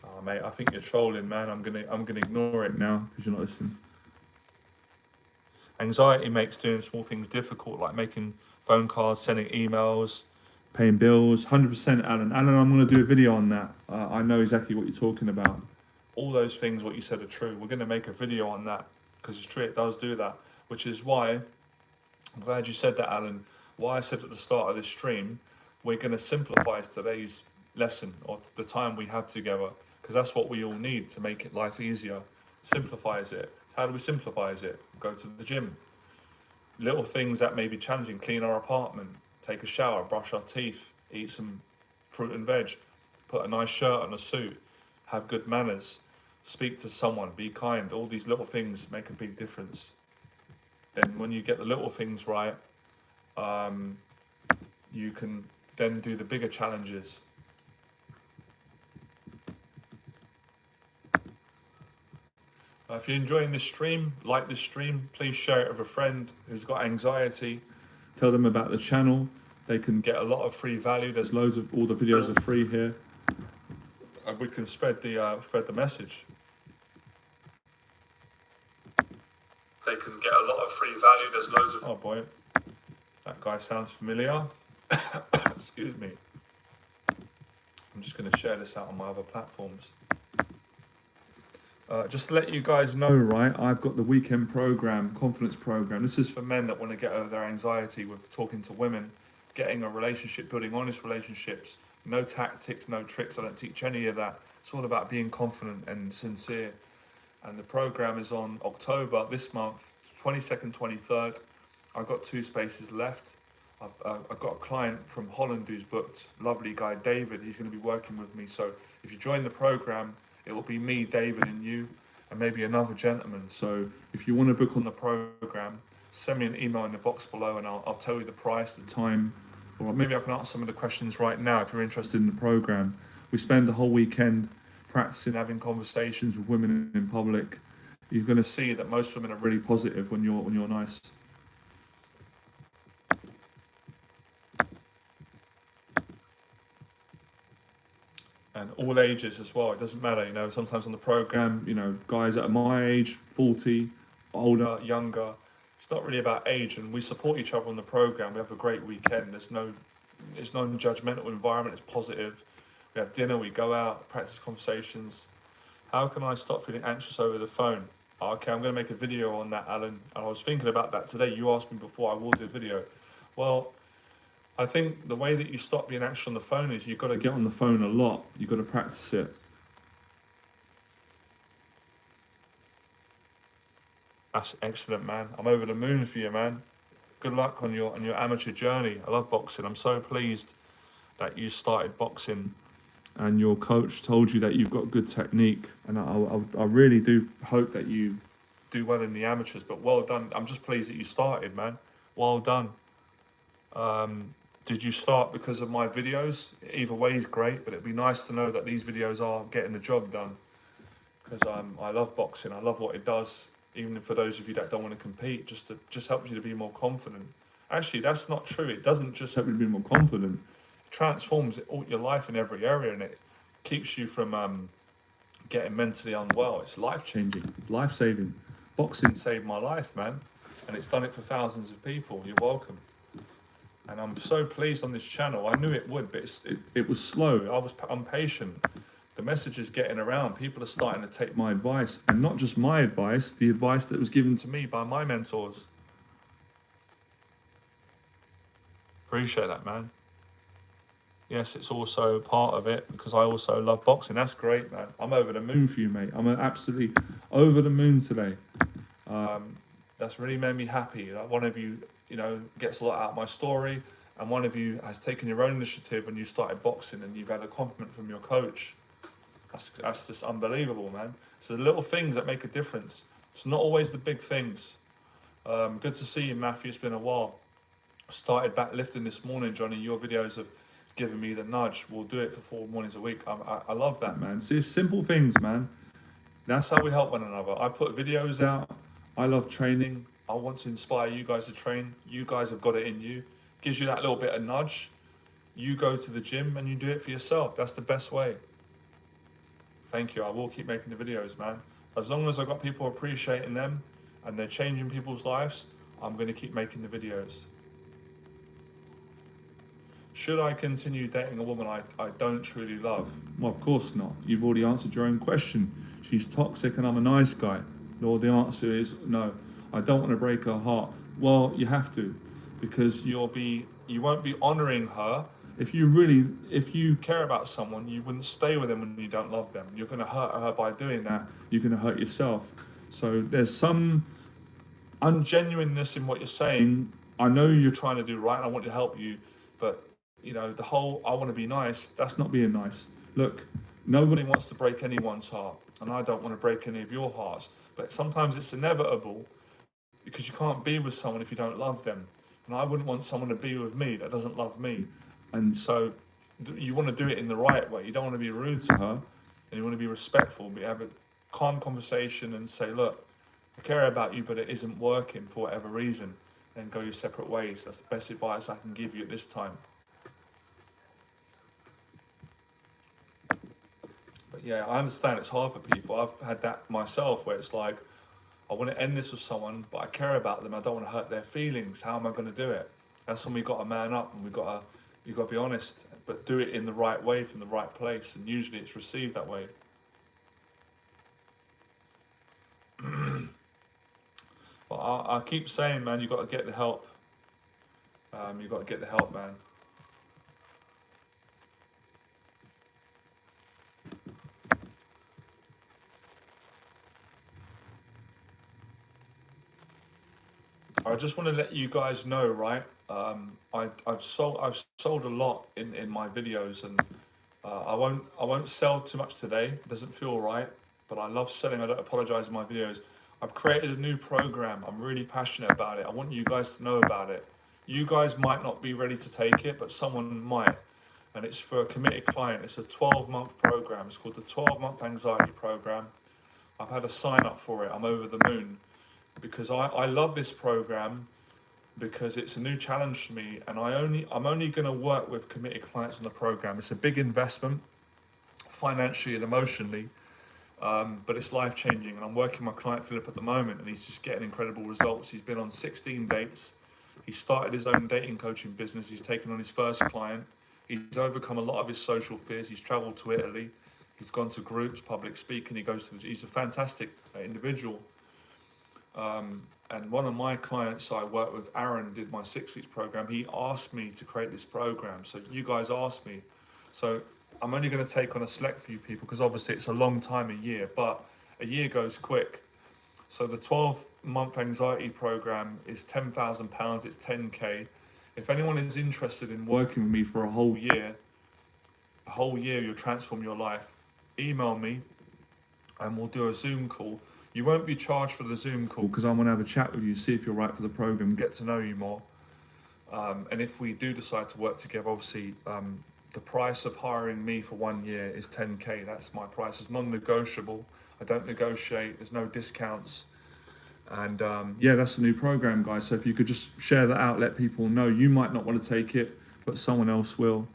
Oh, mate, I think you're trolling, man. I'm gonna ignore it now because you're not listening. Anxiety makes doing small things difficult, like making phone calls, sending emails, paying bills. 100%, Alan. Alan, I'm going to do a video on that. I know exactly what you're talking about. All those things, what you said, are true. We're going to make a video on that because it's true, it does do that. Which is why, I'm glad you said that, Alan. Why I said at the start of this stream, we're going to simplify today's lesson or the time we have together, because that's what we all need to make life easier. Simplifies it. So how do we simplify it? Go to the gym. Little things that may be challenging: clean our apartment, take a shower, brush our teeth, eat some fruit and veg, put a nice shirt on, a suit, have good manners, speak to someone, be kind. All these little things make a big difference. Then when you get the little things right, you can then do the bigger challenges. If you're enjoying this stream, like this stream, please share it with a friend who's got anxiety. Tell them about the channel. They can get a lot of free value. There's loads of, all the videos are free here. And we can spread the message. They can get a lot of free value. There's loads of... Oh boy, that guy sounds familiar. Excuse me. I'm just going to share this out on my other platforms. Just to let you guys know, right, I've got the weekend program, confidence program. This is for men that want to get over their anxiety with talking to women, getting a relationship, building honest relationships. No tactics, no tricks. I don't teach any of that. It's all about being confident and sincere. And the program is on October this month, 22nd, 23rd. I've got 2 spaces left. I've got a client from Holland who's booked, lovely guy, David. He's going to be working with me. So if you join the program, it will be me, David, and you, and maybe another gentleman. So if you want to book on the program, send me an email in the box below, and I'll tell you the price, the time, or maybe I can answer some of the questions right now if you're interested in the program. We spend the whole weekend practicing having conversations with women in public. You're going to see that most women are really positive when you're nice. And all ages as well. It doesn't matter, you know, sometimes on the program, you know, guys that are my age, 40, older, younger. It's not really about age, and we support each other on the program. We have a great weekend. It's no judgmental environment. It's positive. We have dinner, we go out, practice conversations. How can I stop feeling anxious over the phone? Okay, I'm going to make a video on that, Alan. And I was thinking about that today. You asked me before, I will do a video. Well, I think the way that you stop being anxious on the phone is you've got to get on the phone a lot. You've got to practice it. That's excellent, man. I'm over the moon for you, man. Good luck on your amateur journey. I love boxing. I'm so pleased that you started boxing and your coach told you that you've got good technique. And I really do hope that you do well in the amateurs, but well done. I'm just pleased that you started, man. Well done. Did you start because of my videos? Either way is great, but it'd be nice to know that these videos are getting the job done, because I love boxing. I love what it does. Even for those of you that don't want to compete, just helps you to be more confident. Actually, that's not true. It doesn't just help you to be more confident. It transforms all your life in every area, and it keeps you from getting mentally unwell. It's life changing, life saving. Boxing saved my life, man, and it's done it for thousands of people. You're welcome. And I'm so pleased on this channel. I knew it would, but it was slow. I'm patient. The message is getting around. People are starting to take my advice, and not just my advice, the advice that was given to me by my mentors. Appreciate that, man. Yes, it's also part of it because I also love boxing. That's great, man. I'm over the moon for you, mate. I'm absolutely over the moon today. That's really made me happy. Like, one of you, gets a lot out of my story, and one of you has taken your own initiative and you started boxing and you've had a compliment from your coach. That's just unbelievable, man. It's the little things that make a difference. It's not always the big things. Good to see you, Matthew. It's been a while. I started back lifting this morning, Johnny. Your videos have given me the nudge. We'll do it for 4 mornings a week. I love that, man. See, it's simple things, man. That's how we help one another. I put videos out. I love training. I want to inspire you guys to train. You guys have got it in you. Gives you that little bit of nudge. You go to the gym and you do it for yourself. That's the best way. Thank you. I will keep making the videos, man. As long as I've got people appreciating them and they're changing people's lives, I'm going to keep making the videos. Should I continue dating a woman I don't truly love? Well, of course not. You've already answered your own question. She's toxic and I'm a nice guy. Or the answer is no, I don't want to break her heart. Well, you have to, because you won't be honoring her. If you care about someone, you wouldn't stay with them when you don't love them. You're going to hurt her by doing that. You're going to hurt yourself. So there's some ungenuineness in what you're saying. I know you're trying to do right and I want to help you, but the whole I want to be nice, that's not being nice. Look, nobody wants to break anyone's heart, and I don't want to break any of your hearts, but sometimes it's inevitable because you can't be with someone if you don't love them. And I wouldn't want someone to be with me that doesn't love me. And so you want to do it in the right way. You don't want to be rude to her, and you want to be respectful, but you have a calm conversation and say, look, I care about you, but it isn't working for whatever reason. Then go your separate ways. That's the best advice I can give you at this time. But yeah, I understand it's hard for people. I've had that myself where it's like, I want to end this with someone, but I care about them. I don't want to hurt their feelings. How am I going to do it? That's when we've got to man up and you've got to be honest, but do it in the right way from the right place. And usually it's received that way. But I keep saying, man, you've got to get the help. You've got to get the help, man. I just want to let you guys know, right? I've sold a lot in my videos, and I won't sell too much today. It doesn't feel right, but I love selling. I don't apologize in my videos. I've created a new program. I'm really passionate about it. I want you guys to know about it. You guys might not be ready to take it, but someone might. And it's for a committed client. It's a 12-month program. It's called the 12-month Anxiety Program. I've had a sign up for it. I'm over the moon because I love this program because it's a new challenge for me, and I'm only going to work with committed clients on the program. It's a big investment financially and emotionally, but it's life-changing, and I'm working with my client Philip at the moment, and he's just getting incredible results. He's been on 16 dates. He started his own dating coaching business. He's taken on his first client. He's overcome a lot of his social fears. He's traveled to Italy. He's gone to groups, public speaking. He's a fantastic individual. And one of my clients I work with, Aaron, did my 6 weeks program. He asked me to create this program. So you guys asked me. So I'm only going to take on a select few people because obviously it's a long time, a year, but a year goes quick. So the 12-month anxiety program is £10,000. It's 10K. If anyone is interested in working with me for a whole year, you'll transform your life, email me and we'll do a Zoom call. You won't be charged for the Zoom call because I want to have a chat with you, see if you're right for the program, get to know you more. And if we do decide to work together, obviously, the price of hiring me for 1 year is 10K. That's my price. It's non-negotiable. I don't negotiate. There's no discounts. And yeah, that's a new program, guys. So if you could just share that out, let people know. You might not want to take it, but someone else will.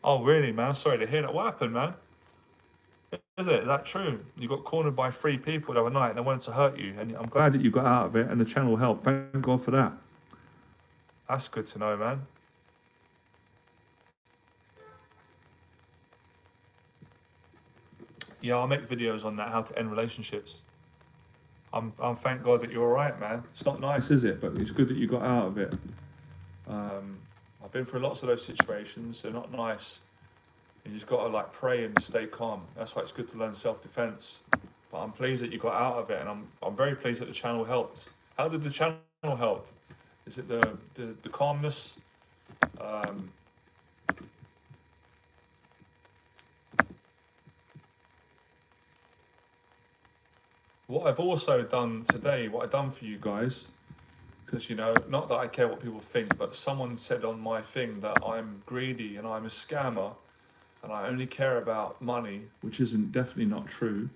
Oh, really, man? Sorry to hear that. What happened, man? Is it? Is that true? You got cornered by 3 people the other night and they wanted to hurt you. And I'm glad that you got out of it and the channel helped. Thank God for that. That's good to know, man. Yeah, I'll make videos on that, how to end relationships. I'm thank God that you're all right, man. It's not nice, is it? But it's good that you got out of it. I've been through lots of those situations. They're not nice. You just got to like pray and stay calm. That's why it's good to learn self-defense. But I'm pleased that you got out of it, and I'm very pleased that the channel helped. How did the channel help? Is it the calmness? What I've also done today, what I've done for you guys, because you know, not that I care what people think, but someone said on my thing that I'm greedy and I'm a scammer, and I only care about money, which isn't definitely not true,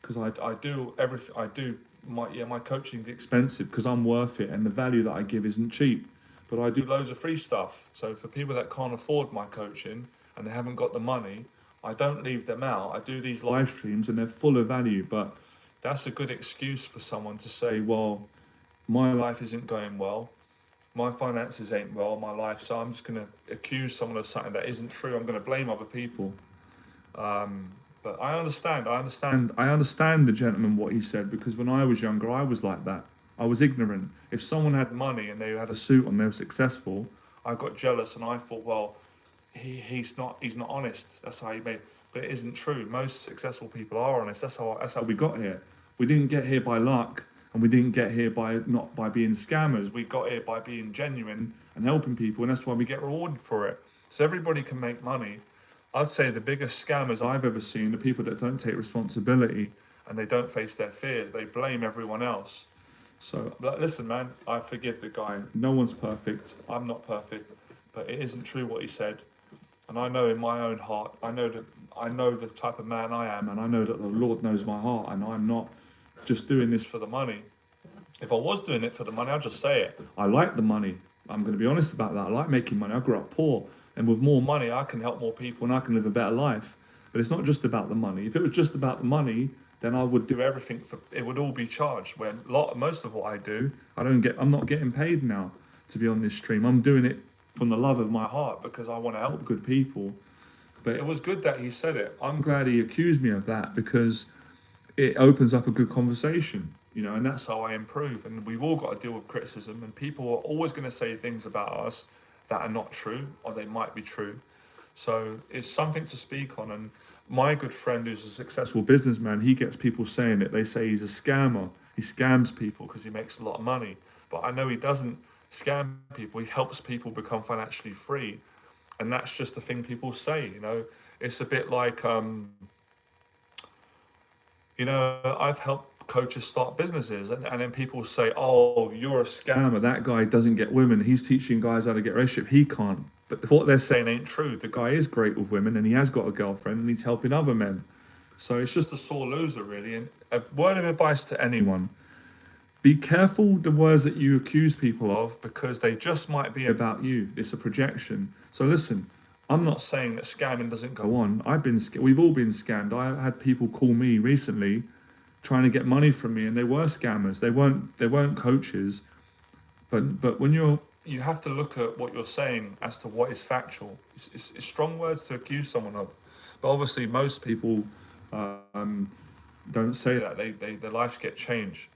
because I do everything I do. My coaching's expensive because I'm worth it, and the value that I give isn't cheap. But I do loads of free stuff. So for people that can't afford my coaching and they haven't got the money, I don't leave them out. I do these live streams and they're full of value. But that's a good excuse for someone to say, well, my life isn't going well, my finances ain't well, my life, so I'm just going to accuse someone of something that isn't true. I'm going to blame other people. But I understand the gentleman what he said, because when I was younger, I was like that. I was ignorant. If someone had money and they had a suit on, they were successful, I got jealous and I thought, well, he's not honest. That's how he made. But it isn't true. Most successful people are honest. That's how we got here. We didn't get here by luck, and we didn't get here by not by being scammers. We got here by being genuine and helping people, and that's why we get rewarded for it. So everybody can make money. I'd say the biggest scammers I've ever seen are people that don't take responsibility and they don't face their fears. They blame everyone else. So listen, man, I forgive the guy. No one's perfect. I'm not perfect, but it isn't true what he said. And I know in my own heart, I know the type of man I am, and I know that the Lord knows my heart, and I'm not just doing this for the money. If I was doing it for the money, I'd just say it. I like the money. I'm going to be honest about that. I like making money. I grew up poor, and with more money, I can help more people and I can live a better life. But it's not just about the money. If it was just about the money, then I would do everything for it. Would all be charged. When most of what I do, I'm not getting paid now to be on this stream. I'm doing it from the love of my heart because I want to help good people. But it was good that he said it. I'm glad he accused me of that, because it opens up a good conversation, you know, and that's how I improve. And we've all got to deal with criticism, and people are always going to say things about us that are not true, or they might be true. So it's something to speak on. And my good friend, who's a successful businessman, he gets people saying it. They say he's a scammer. He scams people because he makes a lot of money. But I know he doesn't scam people. He helps people become financially free. And that's just the thing people say, you know. It's a bit like, you know, I've helped coaches start businesses, and then people say, oh, you're a scammer. That guy doesn't get women. He's teaching guys how to get a relationship. He can't. But what they're saying ain't true. The guy is great with women, and he has got a girlfriend, and he's helping other men. So it's just a sore loser, really. And a word of advice to anyone: be careful the words that you accuse people of, because they just might be about you. It's a projection. So listen, I'm not saying that scamming doesn't go on. We've all been scammed. I had people call me recently trying to get money from me, and they were scammers. They weren't coaches. But when you have to look at what you're saying as to what is factual. It's strong words to accuse someone of. But obviously most people don't say that. Their lives get changed.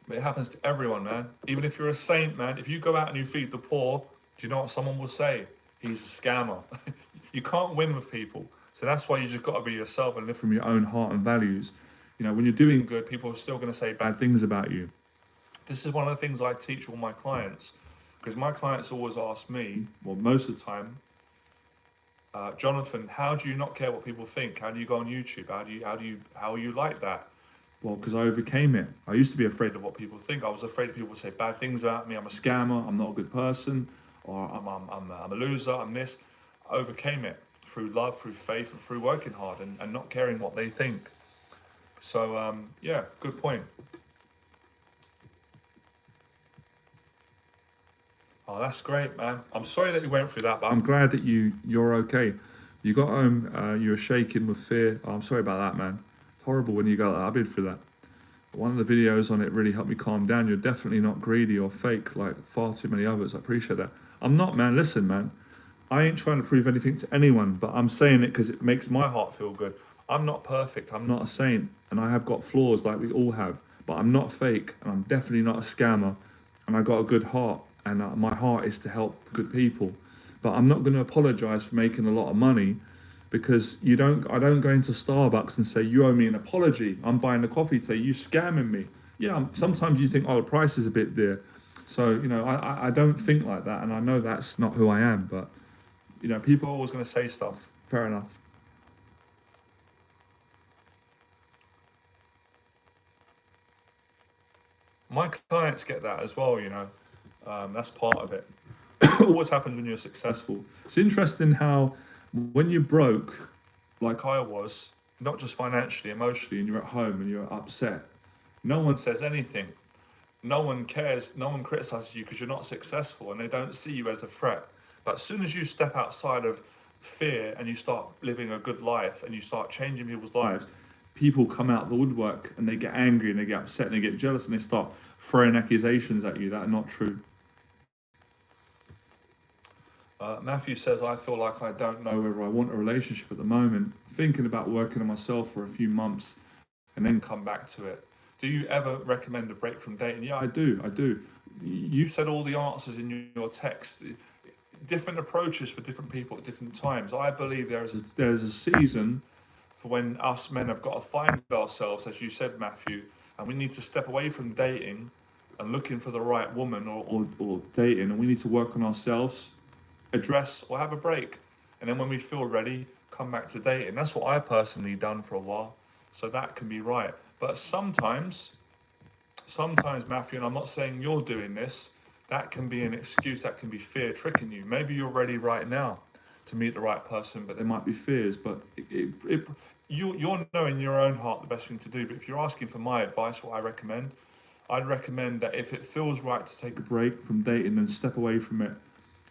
But it happens to everyone, man. Even if you're a saint, man, if you go out and you feed the poor, do you know what someone will say? He's a scammer. You can't win with people. So that's why you just got to be yourself and live from your own heart and values. You know, when you're doing good, people are still going to say bad things about you. This is one of the things I teach all my clients, because my clients always ask me, well, most of the time, Jonathan, how do you not care what people think? How do you go on YouTube? How are you like that? Well, because I overcame it. I used to be afraid of what people think. I was afraid people would say bad things about me. I'm a scammer. I'm not a good person, or I'm a loser. I'm this. I overcame it through love, through faith, and through working hard and not caring what they think. So yeah, good point. Oh, that's great, man. I'm sorry that you went through that, but I'm glad that you're okay. You got home, you were shaking with fear. Oh, I'm sorry about that, man. It's horrible when you got that. I've been through that. One of the videos on it really helped me calm down. You're definitely not greedy or fake like far too many others. I appreciate that. I'm not, man. Listen, man. I ain't trying to prove anything to anyone, but I'm saying it because it makes my heart feel good. I'm not perfect. I'm not a saint, and I have got flaws like we all have. But I'm not fake, and I'm definitely not a scammer. And I got a good heart, and my heart is to help good people. But I'm not going to apologize for making a lot of money because you don't. I don't go into Starbucks and say you owe me an apology. I'm buying the coffee today. You scamming me? Yeah. Sometimes you think, oh, the price is a bit dear. So I don't think like that, and I know that's not who I am. But people are always going to say stuff. Fair enough. My clients get that as well. That's part of it. Always happens when you're successful. It's interesting how when you're broke, like I was, not just financially, emotionally, and you're at home and you're upset, no one says anything. No one cares. No one criticizes you because you're not successful and they don't see you as a threat. But as soon as you step outside of fear and you start living a good life and you start changing people's lives, people come out of the woodwork and they get angry and they get upset and they get jealous and they start throwing accusations at you that are not true. Matthew says, I feel like I don't know whether I want a relationship at the moment. Thinking about working on myself for a few months and then come back to it. Do you ever recommend a break from dating? Yeah, I do. I do. You said all the answers in your text. Different approaches for different people at different times. I believe there's a season for when us men have got to find ourselves, as you said, Matthew, and we need to step away from dating and looking for the right woman or dating, and we need to work on ourselves, address or have a break. And then when we feel ready, come back to dating. That's what I personally done for a while. So that can be right. But sometimes, Matthew, and I'm not saying you're doing this, that can be an excuse, that can be fear tricking you. Maybe you're ready right now to meet the right person, but there might be fears. But you're knowing your own heart the best thing to do. But if you're asking for my advice, what I'd recommend that if it feels right to take a break from dating, then step away from it.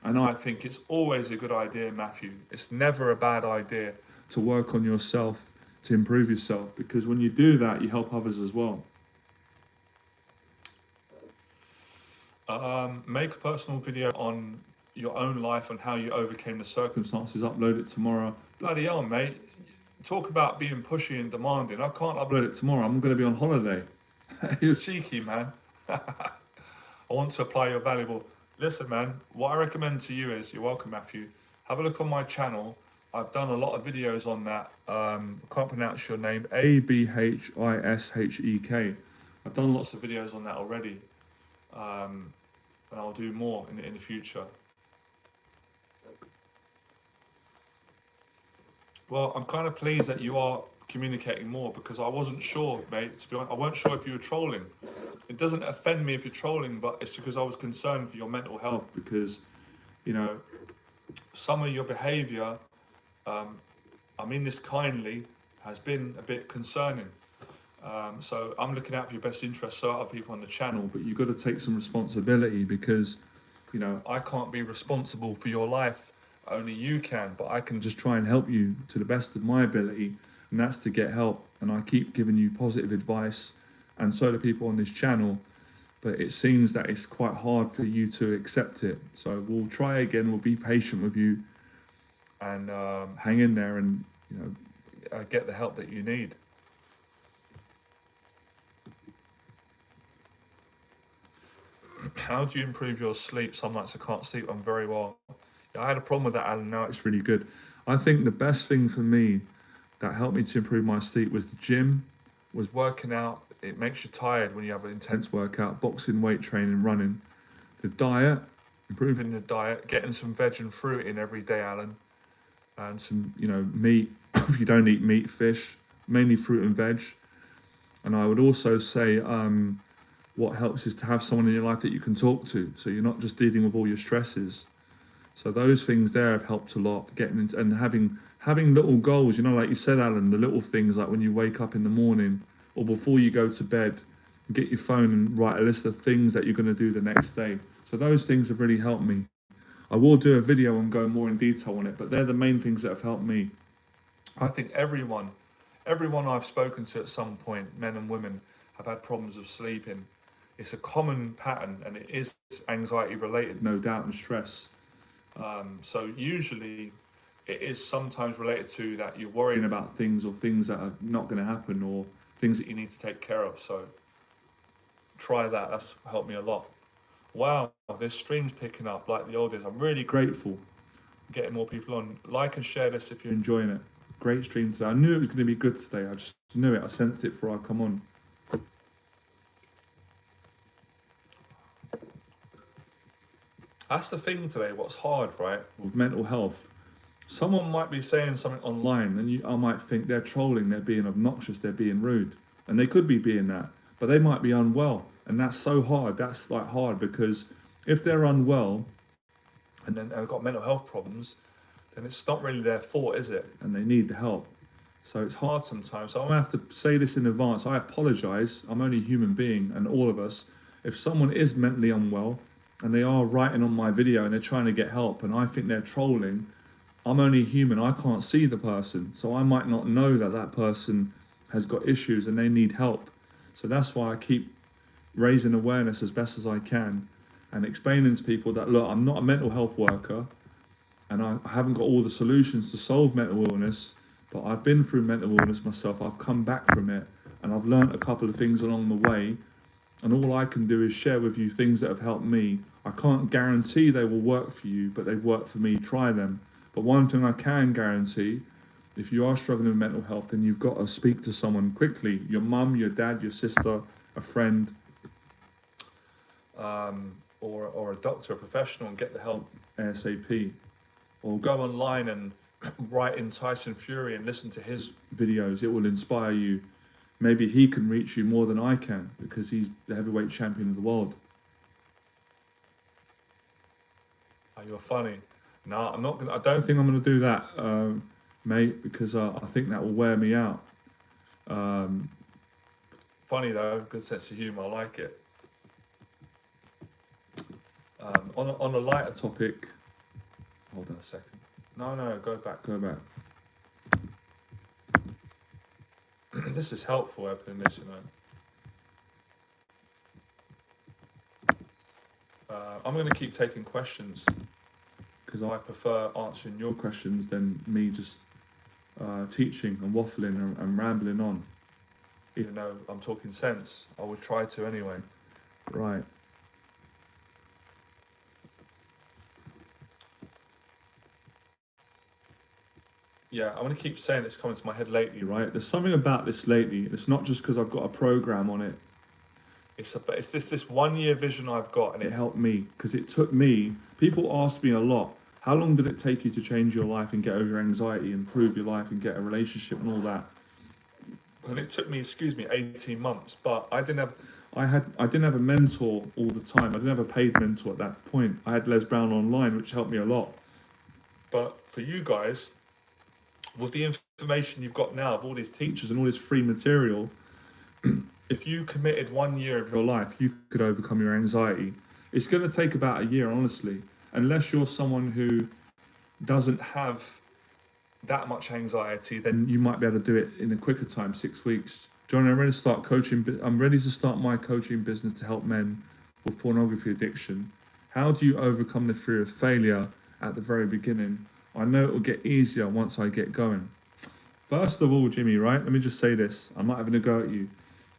And I think it's always a good idea, Matthew. It's never a bad idea to work on yourself, to improve yourself, because when you do that, you help others as well. Make a personal video on your own life and how you overcame the circumstances. Upload it tomorrow. Bloody hell, mate. Talk about being pushy and demanding. I can't upload it tomorrow. I'm going to be on holiday. You're cheeky, man. I want to apply your valuable. Listen, man, what I recommend to you is, you're welcome, Matthew, have a look on my channel. I've done a lot of videos on that. I can't pronounce your name, Abhishek. I've done lots of videos on that already. And I'll do more in the future. Well, I'm kind of pleased that you are communicating more because I wasn't sure, mate. To be honest, I weren't sure if you were trolling. It doesn't offend me if you're trolling, but it's because I was concerned for your mental health because, some of your behaviour, I mean this kindly, has been a bit concerning. So I'm looking out for your best interests, so are other people on the channel, but you've got to take some responsibility because, I can't be responsible for your life. Only you can, but I can just try and help you to the best of my ability, and that's to get help. And I keep giving you positive advice, and so do people on this channel, but it seems that it's quite hard for you to accept it. So we'll try again, we'll be patient with you, and hang in there and, get the help that you need. How do you improve your sleep? Some nights I can't sleep. I'm very well. Yeah, I had a problem with that, Alan. Now it's really good. I think the best thing for me that helped me to improve my sleep was the gym, was working out. It makes you tired when you have an intense workout, boxing, weight training, running. The diet, improving the diet, getting some veg and fruit in every day, Alan. and some, meat if you don't eat meat, fish, mainly fruit and veg. And I would also say, what helps is to have someone in your life that you can talk to, so you're not just dealing with all your stresses. So those things there have helped a lot. Getting into and having little goals, like you said, Alan, the little things like when you wake up in the morning or before you go to bed, get your phone and write a list of things that you're going to do the next day. So those things have really helped me. I will do a video and go more in detail on it, but they're the main things that have helped me. I think everyone I've spoken to at some point, men and women, have had problems of sleeping. It's a common pattern, and it is anxiety related, no doubt, and stress. So usually it is sometimes related to that you're worrying about things or things that are not going to happen or things that you need to take care of. So try that. That's helped me a lot. Wow, this stream's picking up like the old days. I'm really grateful getting more people on. Like and share this if you're enjoying it. Great stream today. I knew it was going to be good today. I just knew it. I sensed it before I come on. That's the thing today. What's hard, right, with mental health. Someone might be saying something online, and I might think they're trolling, they're being obnoxious, they're being rude, and they could be being that, but they might be unwell, and that's so hard. That's like hard because if they're unwell, and then they've got mental health problems, then it's not really their fault, is it? And they need the help. So it's hard sometimes. So I'm gonna have to say this in advance. I apologize. I'm only a human being, and all of us. If someone is mentally unwell and they are writing on my video and they're trying to get help and I think they're trolling, I'm only human. I can't see the person. So I might not know that that person has got issues and they need help. So that's why I keep raising awareness as best as I can and explaining to people that, look, I'm not a mental health worker and I haven't got all the solutions to solve mental illness, but I've been through mental illness myself. I've come back from it and I've learned a couple of things along the way. And all I can do is share with you things that have helped me. I can't guarantee they will work for you, but they've worked for me. Try them. But one thing I can guarantee, if you are struggling with mental health, then you've got to speak to someone quickly. Your mum, your dad, your sister, a friend, or a doctor, a professional, and get the help ASAP. Or go online and write in Tyson Fury and listen to his videos. It will inspire you. Maybe he can reach you more than I can because he's the heavyweight champion of the world. Oh, you're funny. No, I'm not gonna. I don't think I'm gonna do that, mate, because I think that will wear me out. Funny though, good sense of humour. I like it. On a lighter topic. Hold on a second. No, go back. This is helpful opening this, I'm going to keep taking questions because I prefer answering your questions than me just teaching and waffling and rambling on. Even though I'm talking sense, I would try to anyway. Right. Yeah, I'm going to keep saying it's coming to my head lately, right? There's something about this lately. It's not just because I've got a program on it. It's this 1 year vision I've got, and it helped me because it took me. People ask me a lot, how long did it take you to change your life and get over your anxiety, improve your life, and get a relationship and all that? And it took me, 18 months. But I didn't have a mentor all the time. I didn't have a paid mentor at that point. I had Les Brown online, which helped me a lot. But for you guys, with the information you've got now of all these teachers and all this free material, if you committed 1 year of your life, you could overcome your anxiety. It's going to take about a year, honestly, unless you're someone who doesn't have that much anxiety, then you might be able to do it in a quicker time, 6 weeks. John, I'm ready to start coaching. I'm ready to start my coaching business to help men with pornography addiction. How do you overcome the fear of failure at the very beginning? I know it will get easier once I get going. First of all, Jimmy, right? Let me just say this. I'm not having a go at you.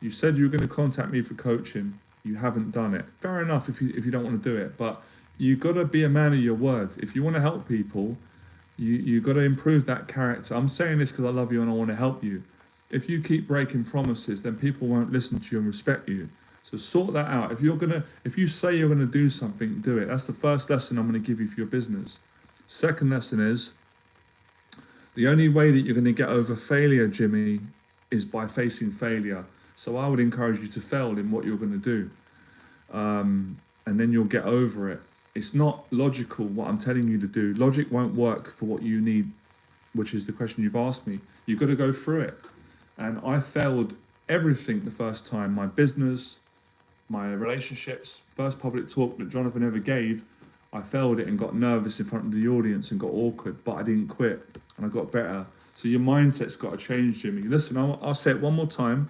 You said you were going to contact me for coaching. You haven't done it. Fair enough if you don't want to do it, but you've got to be a man of your word. If you want to help people, you've got to improve that character. I'm saying this because I love you and I want to help you. If you keep breaking promises, then people won't listen to you and respect you. So sort that out. If you say you're going to do something, do it. That's the first lesson I'm going to give you for your business. Second lesson is, The only way that you're going to get over failure, Jimmy, is by facing failure. So I would encourage you to fail in what you're going to do, and then you'll get over it. It's not logical what I'm telling you to do. Logic won't work for what you need, which is the question you've asked me. You've got to go through it. And I failed everything the first time. My business, my relationships, first public talk that Jonathan ever gave, I failed it and got nervous in front of the audience and got awkward, but I didn't quit and I got better. So your mindset's got to change, Jimmy. Listen, I'll say it one more time,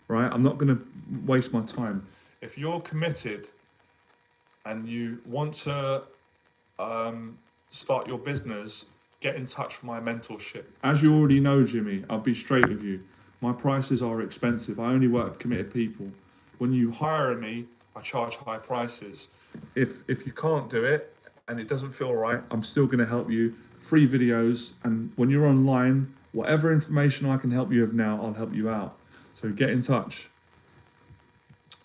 right? I'm not going to waste my time. If you're committed and you want to start your business, get in touch for my mentorship. As you already know, Jimmy, I'll be straight with you. My prices are expensive. I only work with committed people. When you hire me, I charge high prices. If you can't do it and it doesn't feel right, I'm still going to help you. Free videos, and when you're online, whatever information I can help you with now, I'll help you out. So get in touch.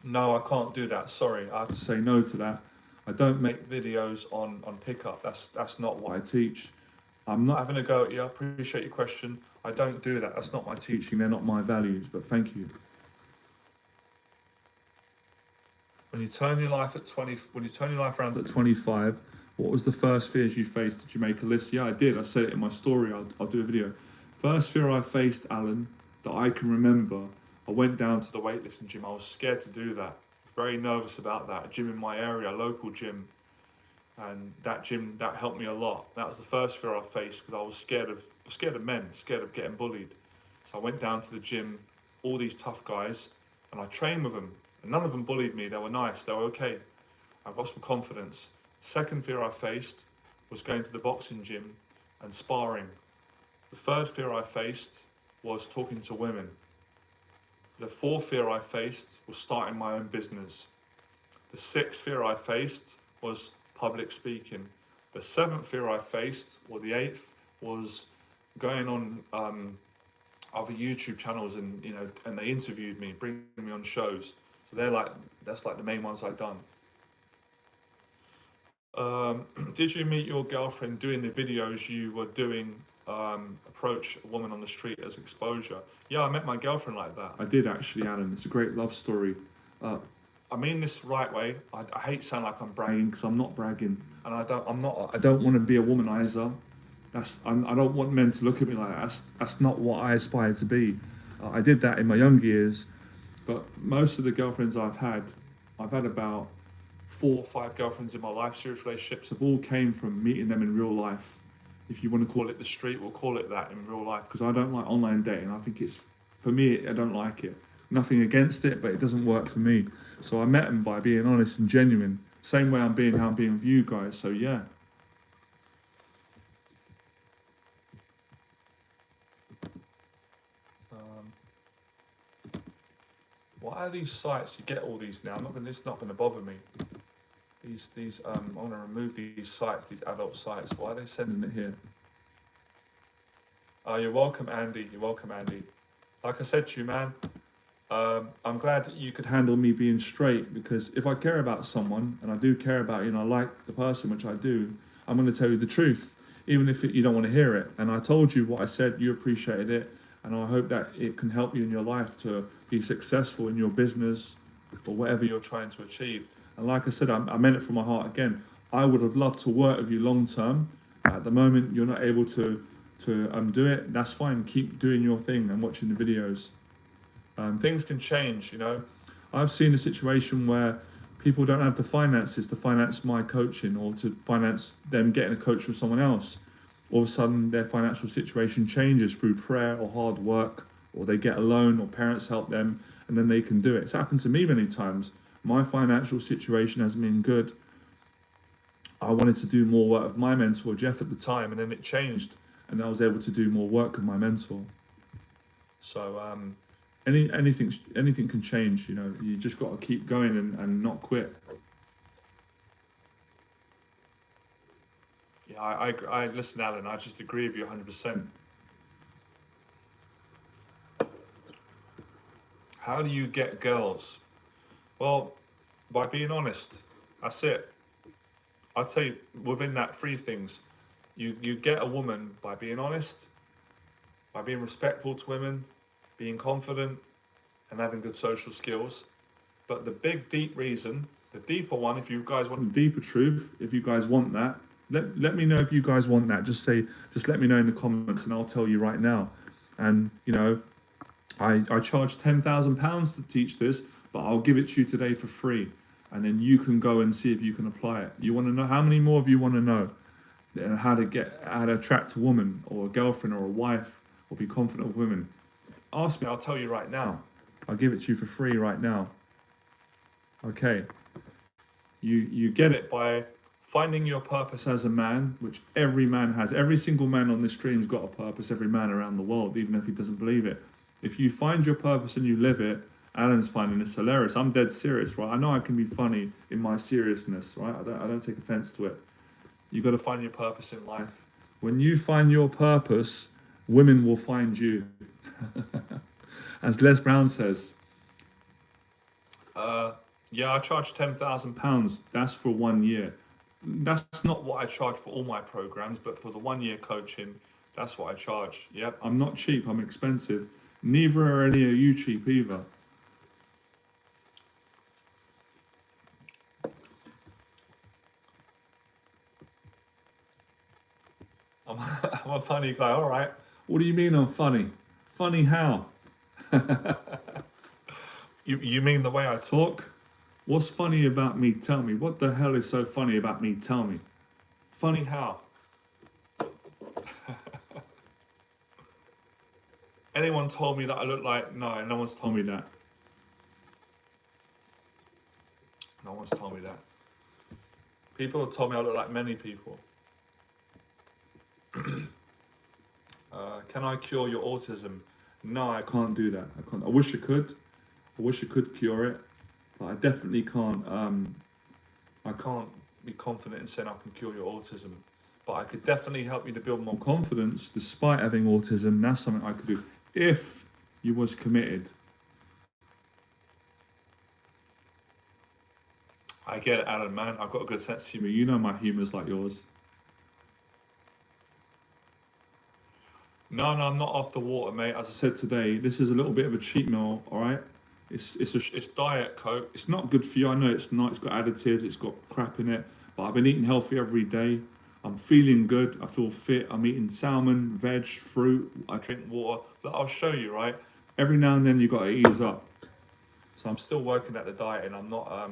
No, I can't do that. Sorry, I have to say no to that. I don't make videos on pickup. That's not what I teach. I'm not having a go at you. I appreciate your question. I don't do that. That's not my teaching. They're not my values. But thank you. When you turn your life around at 25, what was the first fears you faced? Did you make a list? Yeah, I did. I said it in my story. I'll do a video. First fear I faced, Alan, that I can remember, I went down to the weightlifting gym. I was scared to do that. Very nervous about that. A gym in my area, a local gym. And that gym, that helped me a lot. That was the first fear I faced because I was scared of men, scared of getting bullied. So I went down to the gym, all these tough guys, and I trained with them. And none of them bullied me. They were nice. They were okay. I got some confidence. Second fear I faced was going to the boxing gym and sparring. The third fear I faced was talking to women. The fourth fear I faced was starting my own business. The sixth fear I faced was public speaking. The seventh fear I faced, or the eighth, was going on other YouTube channels and they interviewed me, bringing me on shows. So that's like the main ones I've done. Did you meet your girlfriend doing the videos you were doing? Approach a woman on the street as exposure. Yeah, I met my girlfriend like that. I did actually, Alan. It's a great love story. I mean this right way. I hate sound like I'm bragging because I'm not bragging, and I don't want to be a womanizer. I don't want men to look at me like that. That's not what I aspire to be. I did that in my younger years, but most of the girlfriends I've had about 4 or 5 girlfriends in my life. Serious relationships have all came from meeting them in real life. If you want to call it the street, we'll call it that in real life, because I don't like online dating. I think for me, I don't like it. Nothing against it, but it doesn't work for me. So I met them by being honest and genuine. Same way how I'm being with you guys. So yeah. What are these sites? You get all these now. It's not gonna bother me. These I want to remove these sites, these adult sites. Why are they sending it here? You're welcome, Andy. You're welcome, Andy. Like I said to you, man, I'm glad that you could handle me being straight, because if I care about someone, and I do care about you, and I like the person, which I do, I'm going to tell you the truth, even if you don't want to hear it. And I told you what I said, you appreciated it, and I hope that it can help you in your life to be successful in your business or whatever you're trying to achieve. And like I said, I meant it from my heart again. I would have loved to work with you long term. At the moment, you're not able to do it. That's fine. Keep doing your thing and watching the videos. Things can change, I've seen a situation where people don't have the finances to finance my coaching or to finance them getting a coach from someone else. All of a sudden, their financial situation changes through prayer or hard work, or they get a loan or parents help them, and then they can do it. It's happened to me many times. My financial situation hasn't been good. I wanted to do more work with my mentor, Jeff, at the time, and then it changed, and I was able to do more work with my mentor. So anything can change, You just got to keep going and not quit. Yeah, I listen, Alan. I just agree with you 100%. How do you get girls? Well, by being honest. That's it. I'd say within that 3 things, you get a woman by being honest, by being respectful to women, being confident, and having good social skills. But the big, deep reason, the deeper one, if you guys want the deeper truth, if you guys want that, let me know if you guys want that. Just let me know in the comments and I'll tell you right now. And, you know, I charge £10,000 to teach this, but I'll give it to you today for free. And then you can go and see if you can apply it. You want to know, how many more of you want to know how to attract a woman or a girlfriend or a wife or be confident with women? Ask me, I'll tell you right now. I'll give it to you for free right now. Okay. You get it by finding your purpose as a man, which every man has. Every single man on this stream's got a purpose, every man around the world, even if he doesn't believe it. If you find your purpose and you live it, Alan's finding this hilarious. I'm dead serious, right? I know I can be funny in my seriousness, right? I don't take offense to it. You got to find your purpose in life. When you find your purpose, women will find you. As Les Brown says, yeah, I charge £10,000. That's for 1 year. That's not what I charge for all my programs, but for the 1 year coaching, that's what I charge. Yep, I'm not cheap, I'm expensive. Neither are any of you cheap either. I'm a funny guy, all right. What do you mean I'm funny? Funny how? You mean the way I talk? What's funny about me? Tell me. What the hell is so funny about me? Tell me. Funny how? Anyone told me that I look like... No, no one's told me that. No one's told me that. People have told me I look like many people. Can I cure your autism? No, I can't do that. I can't. I wish I could. I wish I could cure it, but I definitely can't. I can't be confident in saying I can cure your autism, but I could definitely help you to build more confidence despite having autism. That's something I could do if you was committed. I get it, Alan, man. I've got a good sense of humour. You know my humour's like yours. No, I'm not off the water, mate. As I said today, this is a little bit of a cheat meal, all right? It's Diet Coke. It's not good for you. I know it's not. It's got additives. It's got crap in it. But I've been eating healthy every day. I'm feeling good. I feel fit. I'm eating salmon, veg, fruit. I drink water. But I'll show you, right? Every now and then you got to ease up. So I'm still working at the diet, and I'm not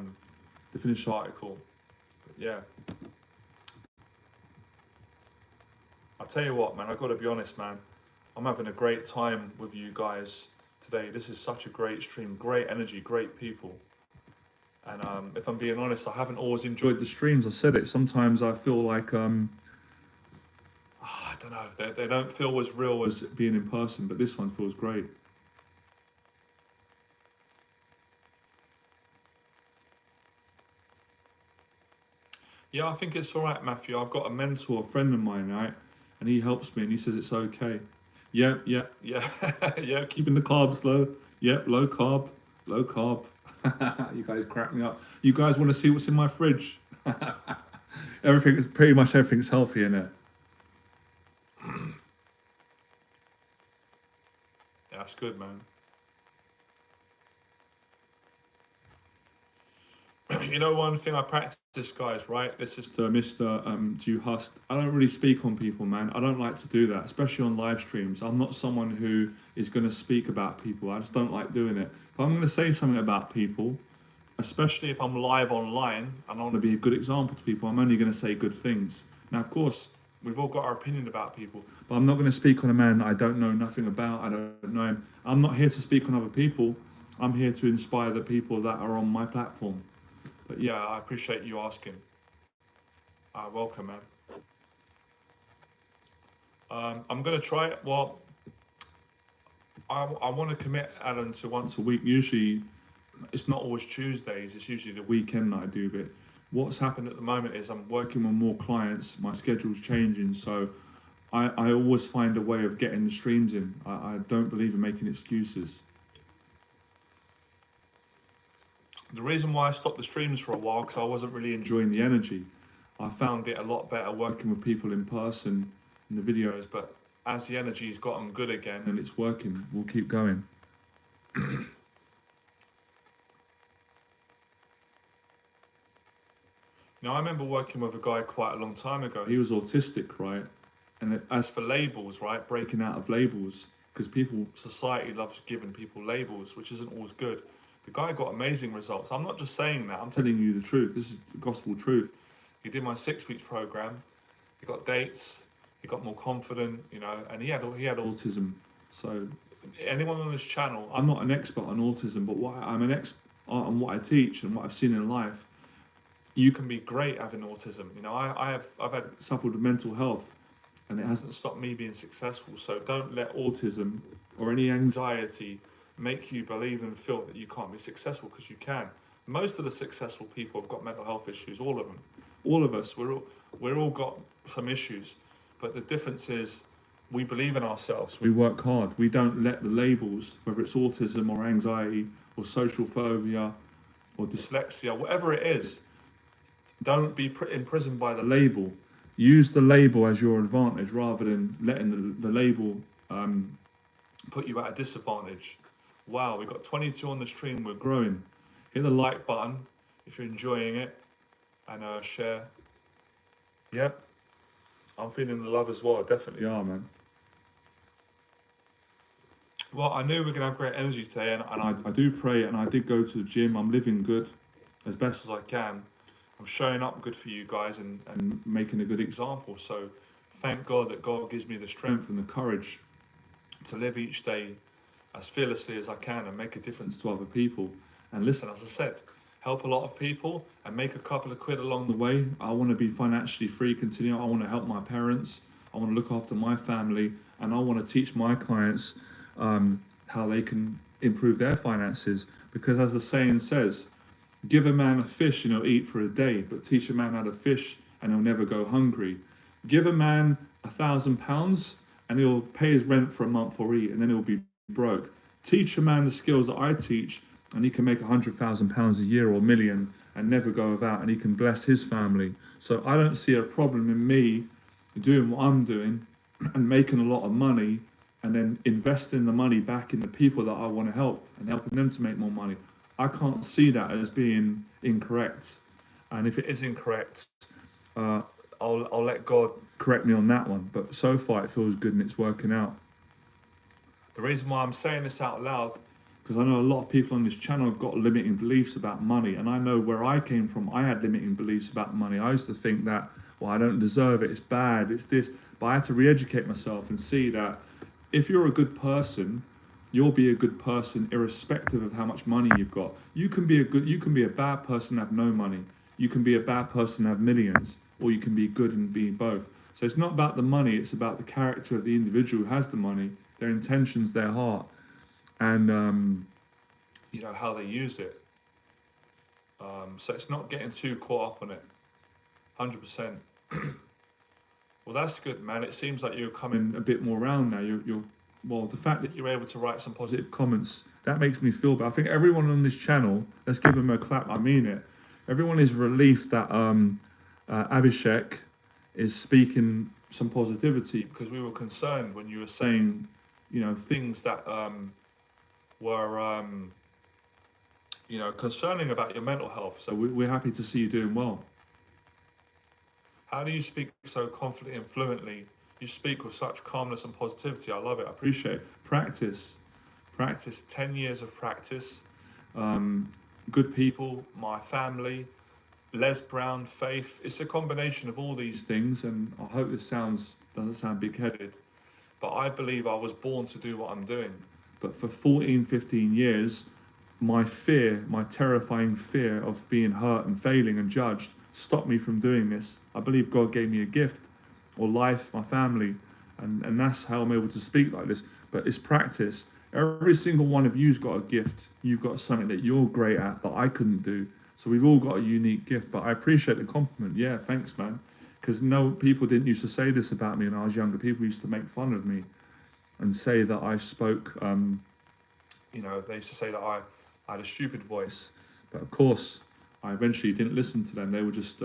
the finished article. But yeah. I'll tell you what, man, I've got to be honest, man. I'm having a great time with you guys today. This is such a great stream, great energy, great people. And if I'm being honest, I haven't always enjoyed the streams. I said it. Sometimes I feel like, I don't know, they don't feel as real as being in person, but this one feels great. Yeah, I think it's all right, Matthew. I've got a mentor, a friend of mine, right? And he helps me and he says it's okay. Yeah. Yeah, keeping the carbs low. Yep, low carb. You guys crack me up. You guys want to see what's in my fridge? Pretty much everything's healthy in there. Yeah, that's good, man. You know, one thing I practice, guys, right? This is to Mr. Juhust. I don't really speak on people, man. I don't like to do that, especially on live streams. I'm not someone who is going to speak about people. I just don't like doing it. If I'm going to say something about people, especially if I'm live online and I want to be a good example to people, I'm only going to say good things. Now, of course, we've all got our opinion about people, but I'm not going to speak on a man that I don't know nothing about. I don't know him. I'm not here to speak on other people. I'm here to inspire the people that are on my platform. But yeah, I appreciate you asking. Welcome, man. I'm going to try it. Well, I want to commit, Alan, to once a week. Usually, it's not always Tuesdays. It's usually the weekend that I do it. What's happened at the moment is I'm working with more clients. My schedule's changing. So I always find a way of getting the streams in. I don't believe in making excuses. The reason why I stopped the streams for a while, because I wasn't really enjoying the energy. I found it a lot better working with people in person in the videos, but as the energy's gotten good again and it's working, we'll keep going. Now, I remember working with a guy quite a long time ago. He was autistic, right? And as for labels, right, breaking out of labels, because society loves giving people labels, which isn't always good. The guy got amazing results. I'm not just saying that, I'm telling you the truth. This is the gospel truth. He did my 6 weeks program. He got dates. He got more confident, and he had autism. So anyone on this channel, I'm not an expert on autism, but I'm an expert on what I teach and what I've seen in life. You can be great having autism. I've suffered with mental health, and it hasn't stopped me being successful. So don't let autism or any anxiety make you believe and feel that you can't be successful, because you can. Most of the successful people have got mental health issues, all of them. All of us, we're all got some issues, but the difference is we believe in ourselves. We work hard. We don't let the labels, whether it's autism or anxiety or social phobia or dyslexia, whatever it is, don't be imprisoned by the label. Use the label as your advantage rather than letting the label put you at a disadvantage. Wow, we've got 22 on the stream. We're growing. Hit the like button if you're enjoying it, and share. Yep, I'm feeling the love as well. I definitely are, man. Well, I knew we were going to have great energy today, and I do pray, and I did go to the gym. I'm living good as best as I can. I'm showing up good for you guys and making a good example. So thank God that God gives me the strength and the courage to live each day as fearlessly as I can and make a difference to other people. And listen, as I said, help a lot of people and make a couple of quid along the way. I want to be financially free, continue. I want to help my parents. I want to look after my family, and I want to teach my clients how they can improve their finances. Because as the saying says, give a man a fish and he'll eat for a day, but teach a man how to fish and he'll never go hungry. Give a man £1,000 and he'll pay his rent for a month or eat, and then he'll be broke. Teach a man the skills that I teach, and he can make £100,000 a year or a million and never go without, and he can bless his family. So I don't see a problem in me doing what I'm doing and making a lot of money and then investing the money back in the people that I want to help and helping them to make more money. I can't see that as being incorrect. And if it is incorrect, I'll let God correct me on that one. But so far it feels good and it's working out. The reason why I'm saying this out loud, because I know a lot of people on this channel have got limiting beliefs about money. And I know where I came from, I had limiting beliefs about money. I used to think that, well, I don't deserve it, it's bad, it's this. But I had to re-educate myself and see that if you're a good person, you'll be a good person irrespective of how much money you've got. You can be a bad person and have no money. You can be a bad person and have millions, or you can be good and be both. So it's not about the money, it's about the character of the individual who has the money, their intentions, their heart, and how they use it. So it's not getting too caught up on it. 100%. Well, that's good, man. It seems like you're coming a bit more round now. Well, the fact that you're able to write some positive comments, that makes me feel better. I think everyone on this channel, let's give them a clap, I mean it. Everyone is relieved that Abhishek is speaking some positivity, because we were concerned when you were saying, things that were, concerning about your mental health. So we're happy to see you doing well. How do you speak so confidently and fluently? You speak with such calmness and positivity. I love it. I appreciate it. Practice. 10 years of practice. Good people, my family, Les Brown, faith. It's a combination of all these things, and I hope this doesn't sound big-headed, but I believe I was born to do what I'm doing. But for 14, 15 years, my terrifying fear of being hurt and failing and judged stopped me from doing this. I believe God gave me a gift, or life, my family, and that's how I'm able to speak like this. But it's practice. Every single one of you's got a gift. You've got something that you're great at that I couldn't do. So we've all got a unique gift. But I appreciate the compliment. Yeah, thanks, man. Because people didn't used to say this about me when I was younger. People used to make fun of me and say that I spoke, they used to say that I had a stupid voice. But of course, I eventually didn't listen to them. They were just,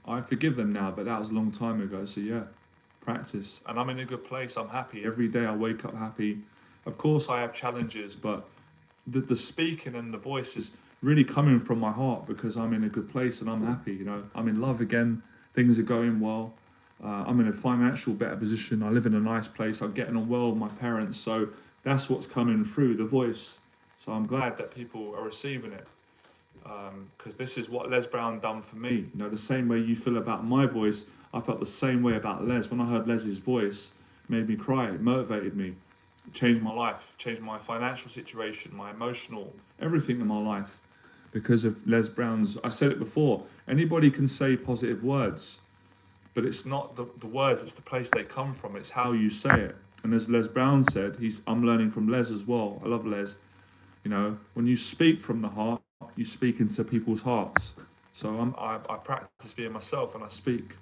I forgive them now, but that was a long time ago. So yeah, practice. And I'm in a good place. I'm happy. Every day I wake up happy. Of course, I have challenges, but the speaking and the voice is really coming from my heart because I'm in a good place and I'm happy. You know, I'm in love again. Things are going well. I'm in a financial better position. I live in a nice place. I'm getting on well with my parents. So that's what's coming through the voice. So I'm glad that people are receiving it. Because this is what Les Brown done for me. You know, the same way you feel about my voice, I felt the same way about Les. When I heard Les's voice, it made me cry. It motivated me. It changed my life, changed my financial situation, my emotional, everything in my life. Because of Les Brown's, I said it before, anybody can say positive words, but it's not the words, it's the place they come from. It's how you say it. And as Les Brown said, I'm learning from Les as well. I love Les. You know, when you speak from the heart, you speak into people's hearts. So I practice being myself and I speak.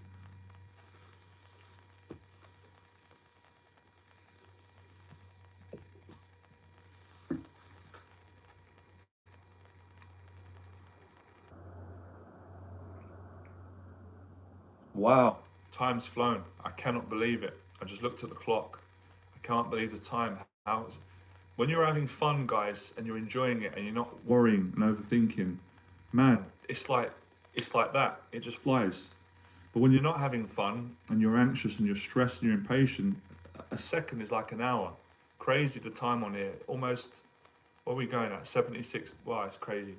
Wow, time's flown. I cannot believe it. I just looked at the clock. I can't believe the time. When you're having fun, guys, and you're enjoying it and you're not worrying and overthinking, man, it's like that. It just flies. But when you're not having fun and you're anxious and you're stressed and you're impatient, a second is like an hour. Crazy the time on here. Almost, what are we going at? 76. Wow, it's crazy.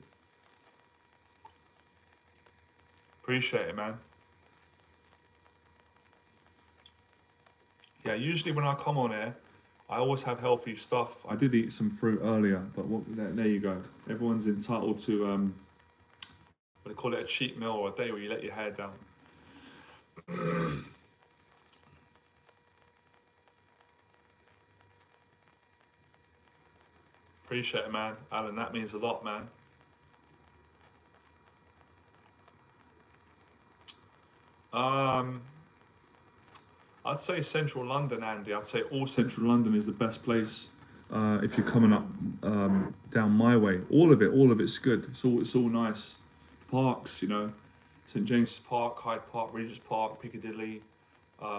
Appreciate it, man. Yeah, usually when I come on here, I always have healthy stuff. I did eat some fruit earlier, but there you go. Everyone's entitled to, what they call it, a cheat meal or a day where you let your hair down. Appreciate it, man. Alan, that means a lot, man. I'd say central London, Andy. I'd say all central London is the best place if you're coming up down my way. All of it's good. It's all nice. Parks, you know, St James's Park, Hyde Park, Regent's Park, Piccadilly.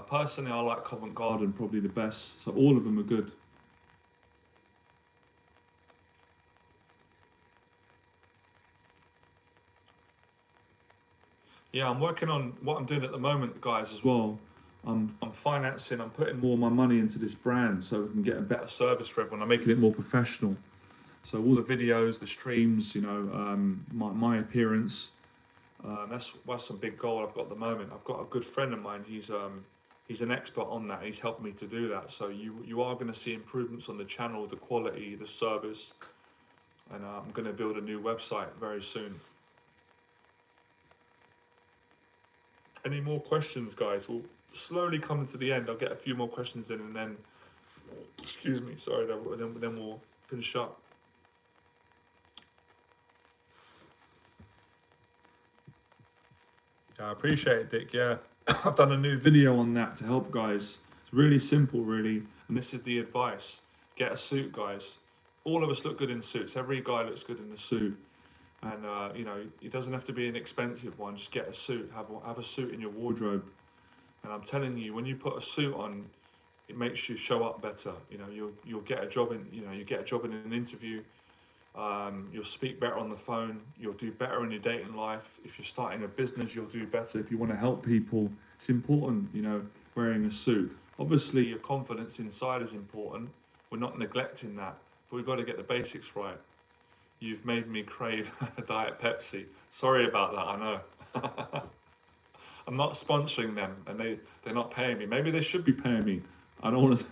Personally, I like Covent Garden probably the best. So all of them are good. Yeah, I'm working on what I'm doing at the moment, guys, as well. I'm financing, I'm putting more of my money into this brand so we can get a better service for everyone. I'm making it more professional. So all the videos, the streams, you know, my appearance, that's a big goal I've got at the moment. I've got a good friend of mine. He's an expert on that. He's helped me to do that. So you are going to see improvements on the channel, the quality, the service, and I'm going to build a new website very soon. Any more questions, guys? We'll slowly come to the end. I'll get a few more questions in, and then, excuse me, sorry, then we'll finish up. I appreciate it, Dick. Yeah, I've done a new video on that to help guys. It's really simple, really, and this is the advice: get a suit, guys. All of us look good in suits. Every guy looks good in a suit, and you know, it doesn't have to be an expensive one. Just get a suit. Have a suit in your wardrobe, and I'm telling you, when you put a suit on, it makes you show up better. You know, you'll get a job in. You know, you get a job in an interview. You'll speak better on the phone. You'll do better in your dating life. If you're starting a business, you'll do better. If you want to help people, it's important, you know, wearing a suit. Obviously, your confidence inside is important. We're not neglecting that, but we've got to get the basics right. You've made me crave Diet Pepsi. Sorry about that, I know. I'm not sponsoring them, and they're not paying me. Maybe they should be paying me. I don't want to...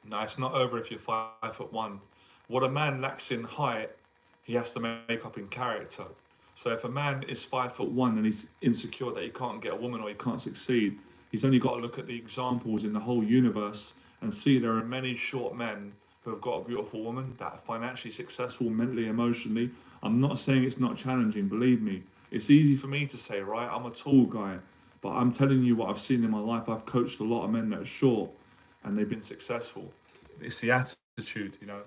No, it's not over if you're 5'1". What a man lacks in height, he has to make up in character. So if a man is 5'1" and he's insecure that he can't get a woman or he can't succeed, he's only got to look at the examples in the whole universe and see there are many short men who have got a beautiful woman that are financially successful, mentally, emotionally. I'm not saying it's not challenging, believe me. It's easy for me to say, right? I'm a tall guy, but I'm telling you what I've seen in my life. I've coached a lot of men that are short and they've been successful. It's the attitude, you know.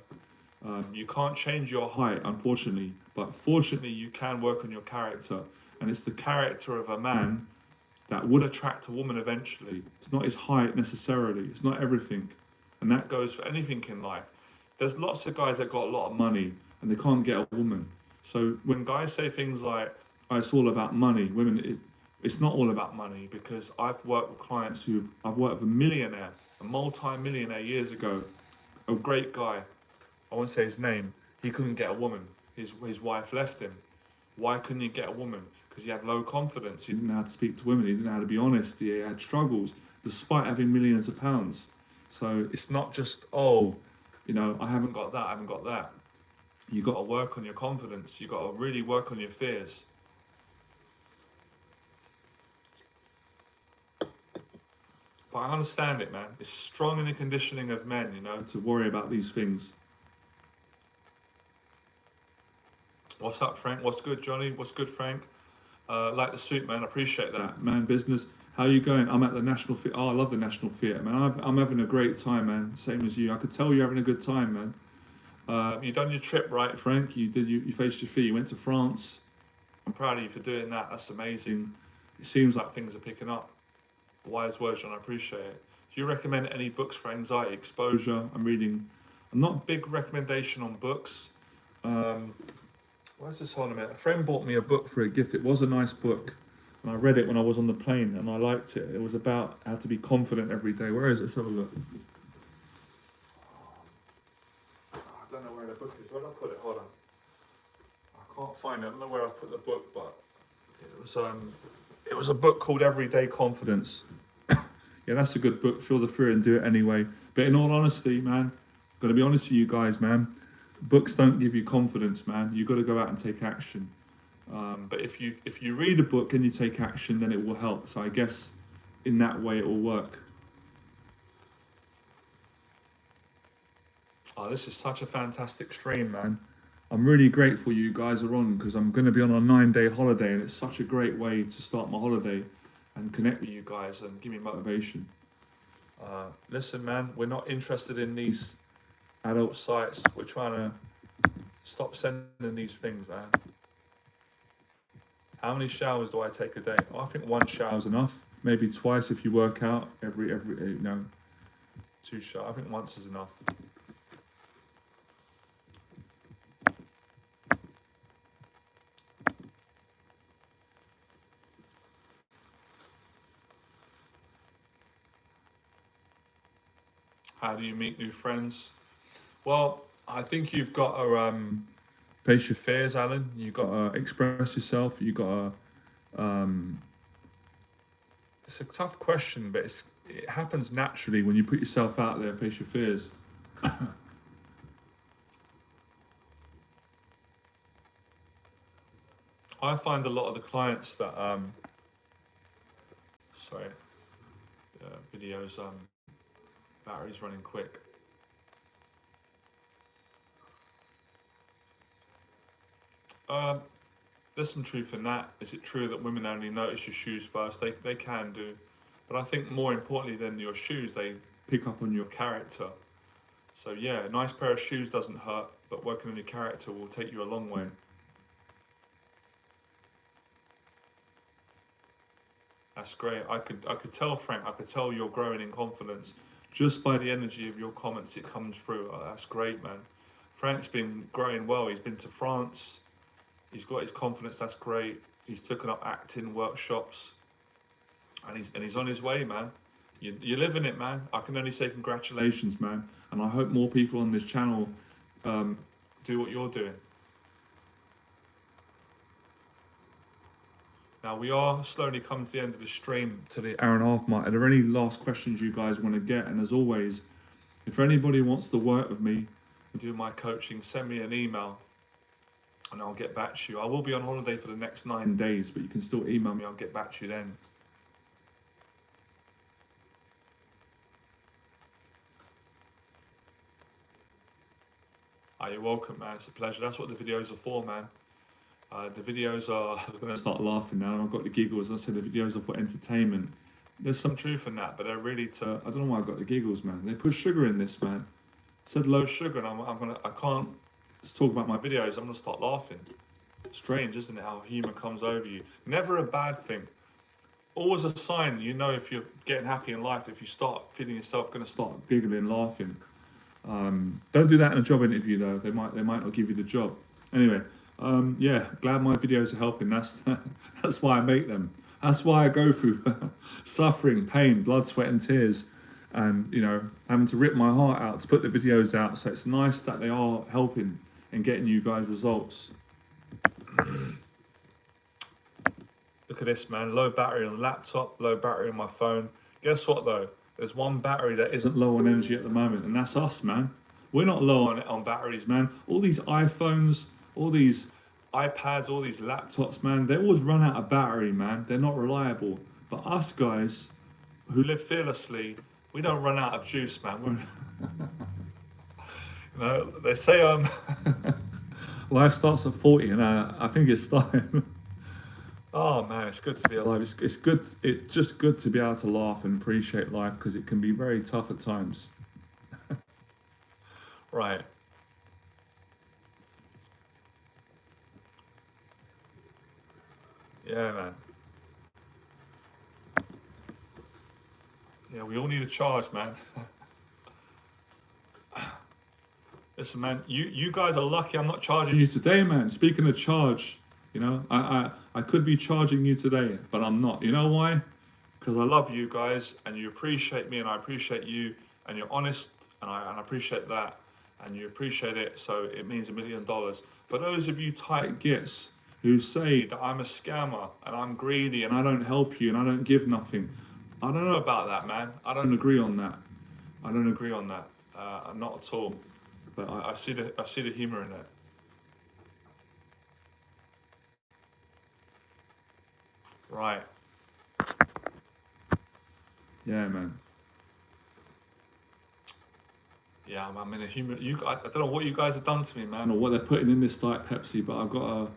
You can't change your height, unfortunately, but fortunately you can work on your character. And it's the character of a man that would attract a woman eventually. It's not his height necessarily, it's not everything. And that goes for anything in life. There's lots of guys that got a lot of money and they can't get a woman. So when guys say things like, oh, it's all about money, women, it's not all about money, because I've worked with clients I've worked with a millionaire, a multi-millionaire years ago, a great guy, I won't say his name, he couldn't get a woman. His wife left him. Why couldn't he get a woman? Because he had low confidence. He didn't know how to speak to women. He didn't know how to be honest. He had struggles despite having millions of pounds. So it's not just, oh, you know, I haven't got that, I haven't got that. You got to work on your confidence. You got to really work on your fears. But I understand it, man. It's strong in the conditioning of men, you know, to worry about these things. What's up, Frank? What's good, Johnny? What's good, Frank? Like the suit, man. I appreciate that. Man, business. How you going? I'm at the National Theatre. Oh, I love the National Theatre, man. I'm having a great time, man. Same as you. I could tell you're having a good time, man. You done your trip, right, Frank? You faced your feet. You went to France. I'm proud of you for doing that. That's amazing. It seems like things are picking up. Wise words, John. I appreciate it. Do you recommend any books for anxiety exposure? I'm not a big recommendation on books. Where's this on a minute? A friend bought me a book for a gift. It was a nice book, and I read it when I was on the plane, and I liked it. It was about how to be confident every day. Where is it? Let's have a look. I don't know where the book is. Where did I put it? Hold on. I can't find it. I don't know where I put the book, but it was a book called Everyday Confidence. Yeah, that's a good book. Feel the fear and do it anyway. But in all honesty, man, I'm gonna be honest with you guys, man. Books don't give you confidence, man. You've got to go out and take action. But if you read a book and you take action, then it will help. So I guess in that way it will work. Oh, this is such a fantastic stream, man. I'm really grateful you guys are on, because I'm going to be on a 9-day holiday, and it's such a great way to start my holiday and connect with you guys and give me motivation. Listen, man, we're not interested in these adult sites. We're trying to stop sending these things, man. How many showers do I take a day? Oh, I think 1 shower is enough. Maybe twice if you work out. Every 2 showers. I think once is enough. How do you meet new friends? Well, I think you've got to face your fears, Alan. You've got to express yourself. You've got to... it's a tough question, but it happens naturally when you put yourself out there and face your fears. I find a lot of the clients that... videos... battery's running quick. There's some truth in that. Is it true that women only notice your shoes first? They can do, but I think more importantly than your shoes, they pick up on your character. So yeah, a nice pair of shoes doesn't hurt, but working on your character will take you a long way. That's great. I could tell, Frank. I could tell you're growing in confidence just by the energy of your comments. It comes through. Oh, that's great, man. Frank's been growing well. He's been to France. He's got his confidence. That's great. He's taken up acting workshops, and he's on his way, man. You're living it, man. I can only say congratulations, man. And I hope more people on this channel do what you're doing. Now, we are slowly coming to the end of the stream, to the hour and a half mark. Are there any last questions you guys want to get? And as always, if anybody wants to work with me and do my coaching, send me an email and I'll get back to you. I will be on holiday for the next 9 days, but you can still email me. I'll get back to you then. You're welcome, man. It's a pleasure. That's what the videos are for, man. The videos are, I'm going to start laughing now. I've got the giggles. I said the videos are for entertainment. There's some truth in that, but they're really to, I don't know why I got the giggles, man. They put sugar in this, man. It said low sugar, and I can't talk about my videos. I'm going to start laughing. Strange, isn't it, how humour comes over you? Never a bad thing. always a sign, you know, if you're getting happy in life, if you start feeling yourself going to start giggling, laughing. Don't do that in a job interview though. They might not give you the job. Anyway, yeah, glad my videos are helping. That's that's why I make them. That's why I go through suffering, pain, blood, sweat, and tears, and you know, having to rip my heart out to put the videos out. So it's nice that they are helping and getting you guys results. Look at this, man. Low battery on the laptop, low battery on my phone. Guess what though? There's one battery that isn't low on energy at the moment, and that's us, man. We're not low on batteries, man. All these iPhones, all these iPads, all these laptops, man, they always run out of battery, man. They're not reliable. But us guys who live fearlessly, we don't run out of juice, man. You know, they say life starts at 40, and I think it's starting. Oh man, it's good to be alive. It's good. It's just good to be able to laugh and appreciate life, because it can be very tough at times. Right. Yeah, man. Yeah, we all need a charge, man. Listen, man, you guys are lucky I'm not charging you today, man. Speaking of charge, you know, I could be charging you today, but I'm not. You know why? Because I love you guys, and you appreciate me, and I appreciate you, and you're honest, and I appreciate that, and you appreciate it, so it means $1 million. For those of you tight gits who say that I'm a scammer, and I'm greedy, and I don't help you, and I don't give nothing, I don't know about that, man. I don't agree on that. I don't agree on that. Not at all. But I see the humor in it. Right. Yeah, man. Yeah, I'm in a humor. I don't know what you guys have done to me, man, or what they're putting in this Diet Pepsi, but I've got a.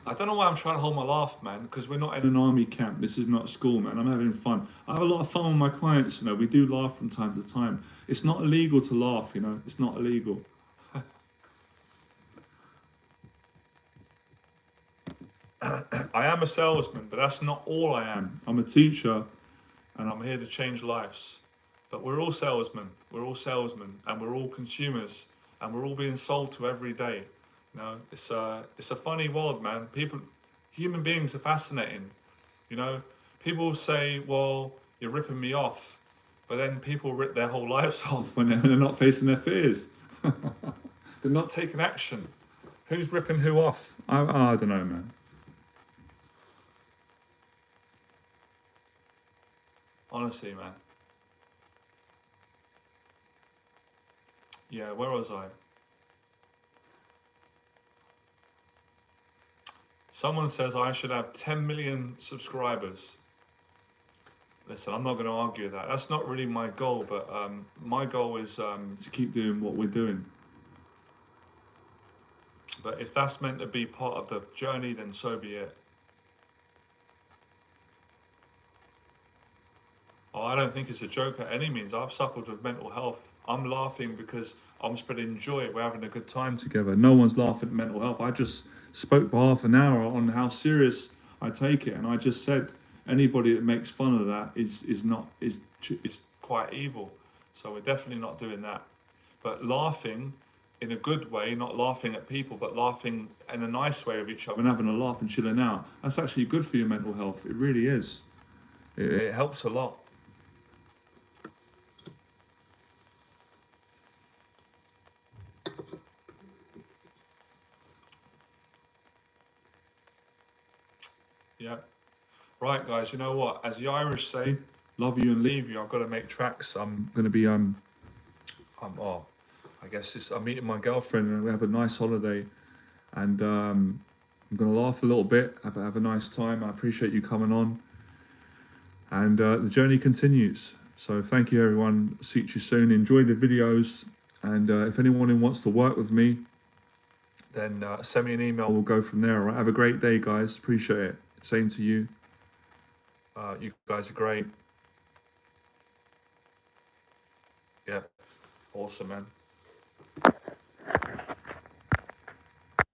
I don't know why I'm trying to hold my laugh, man, because we're not in an army camp. This is not school, man. I'm having fun. I have a lot of fun with my clients, you know. We do laugh from time to time. It's not illegal to laugh, you know. It's not illegal. I am a salesman, but that's not all I am. I'm a teacher, and I'm here to change lives. But we're all salesmen. We're all salesmen, and we're all consumers, and we're all being sold to every day. You know, it's a funny world, man. Human beings are fascinating. You know, people say, "Well, you're ripping me off," but then people rip their whole lives off when they're not facing their fears. They're not taking action. Who's ripping who off? I don't know, man. Honestly, man. Yeah, where was I? Someone says I should have 10 million subscribers. Listen, I'm not going to argue that. That's not really my goal, but my goal is to keep doing what we're doing. But if that's meant to be part of the journey, then so be it. Oh, I don't think it's a joke at any means. I've suffered with mental health. I'm laughing because I'm spreading joy. We're having a good time together. No one's laughing at mental health. I just spoke for half an hour on how serious I take it, and I just said anybody that makes fun of that is quite evil. So we're definitely not doing that. But laughing in a good way, not laughing at people, but laughing in a nice way with each other and having a laugh and chilling out. That's actually good for your mental health. It really is. It helps a lot. Yeah. Right, guys. You know what? As the Irish say, "Love you and leave you." I've got to make tracks. I'm gonna be oh, I guess I'm meeting my girlfriend, and we have a nice holiday, and I'm gonna laugh a little bit, have a nice time. I appreciate you coming on, and the journey continues. So thank you, everyone. See you soon. Enjoy the videos, and if anyone who wants to work with me, then send me an email. We'll go from there. All right. Have a great day, guys. Appreciate it. Same to you. You guys are great. Yeah. Awesome, man.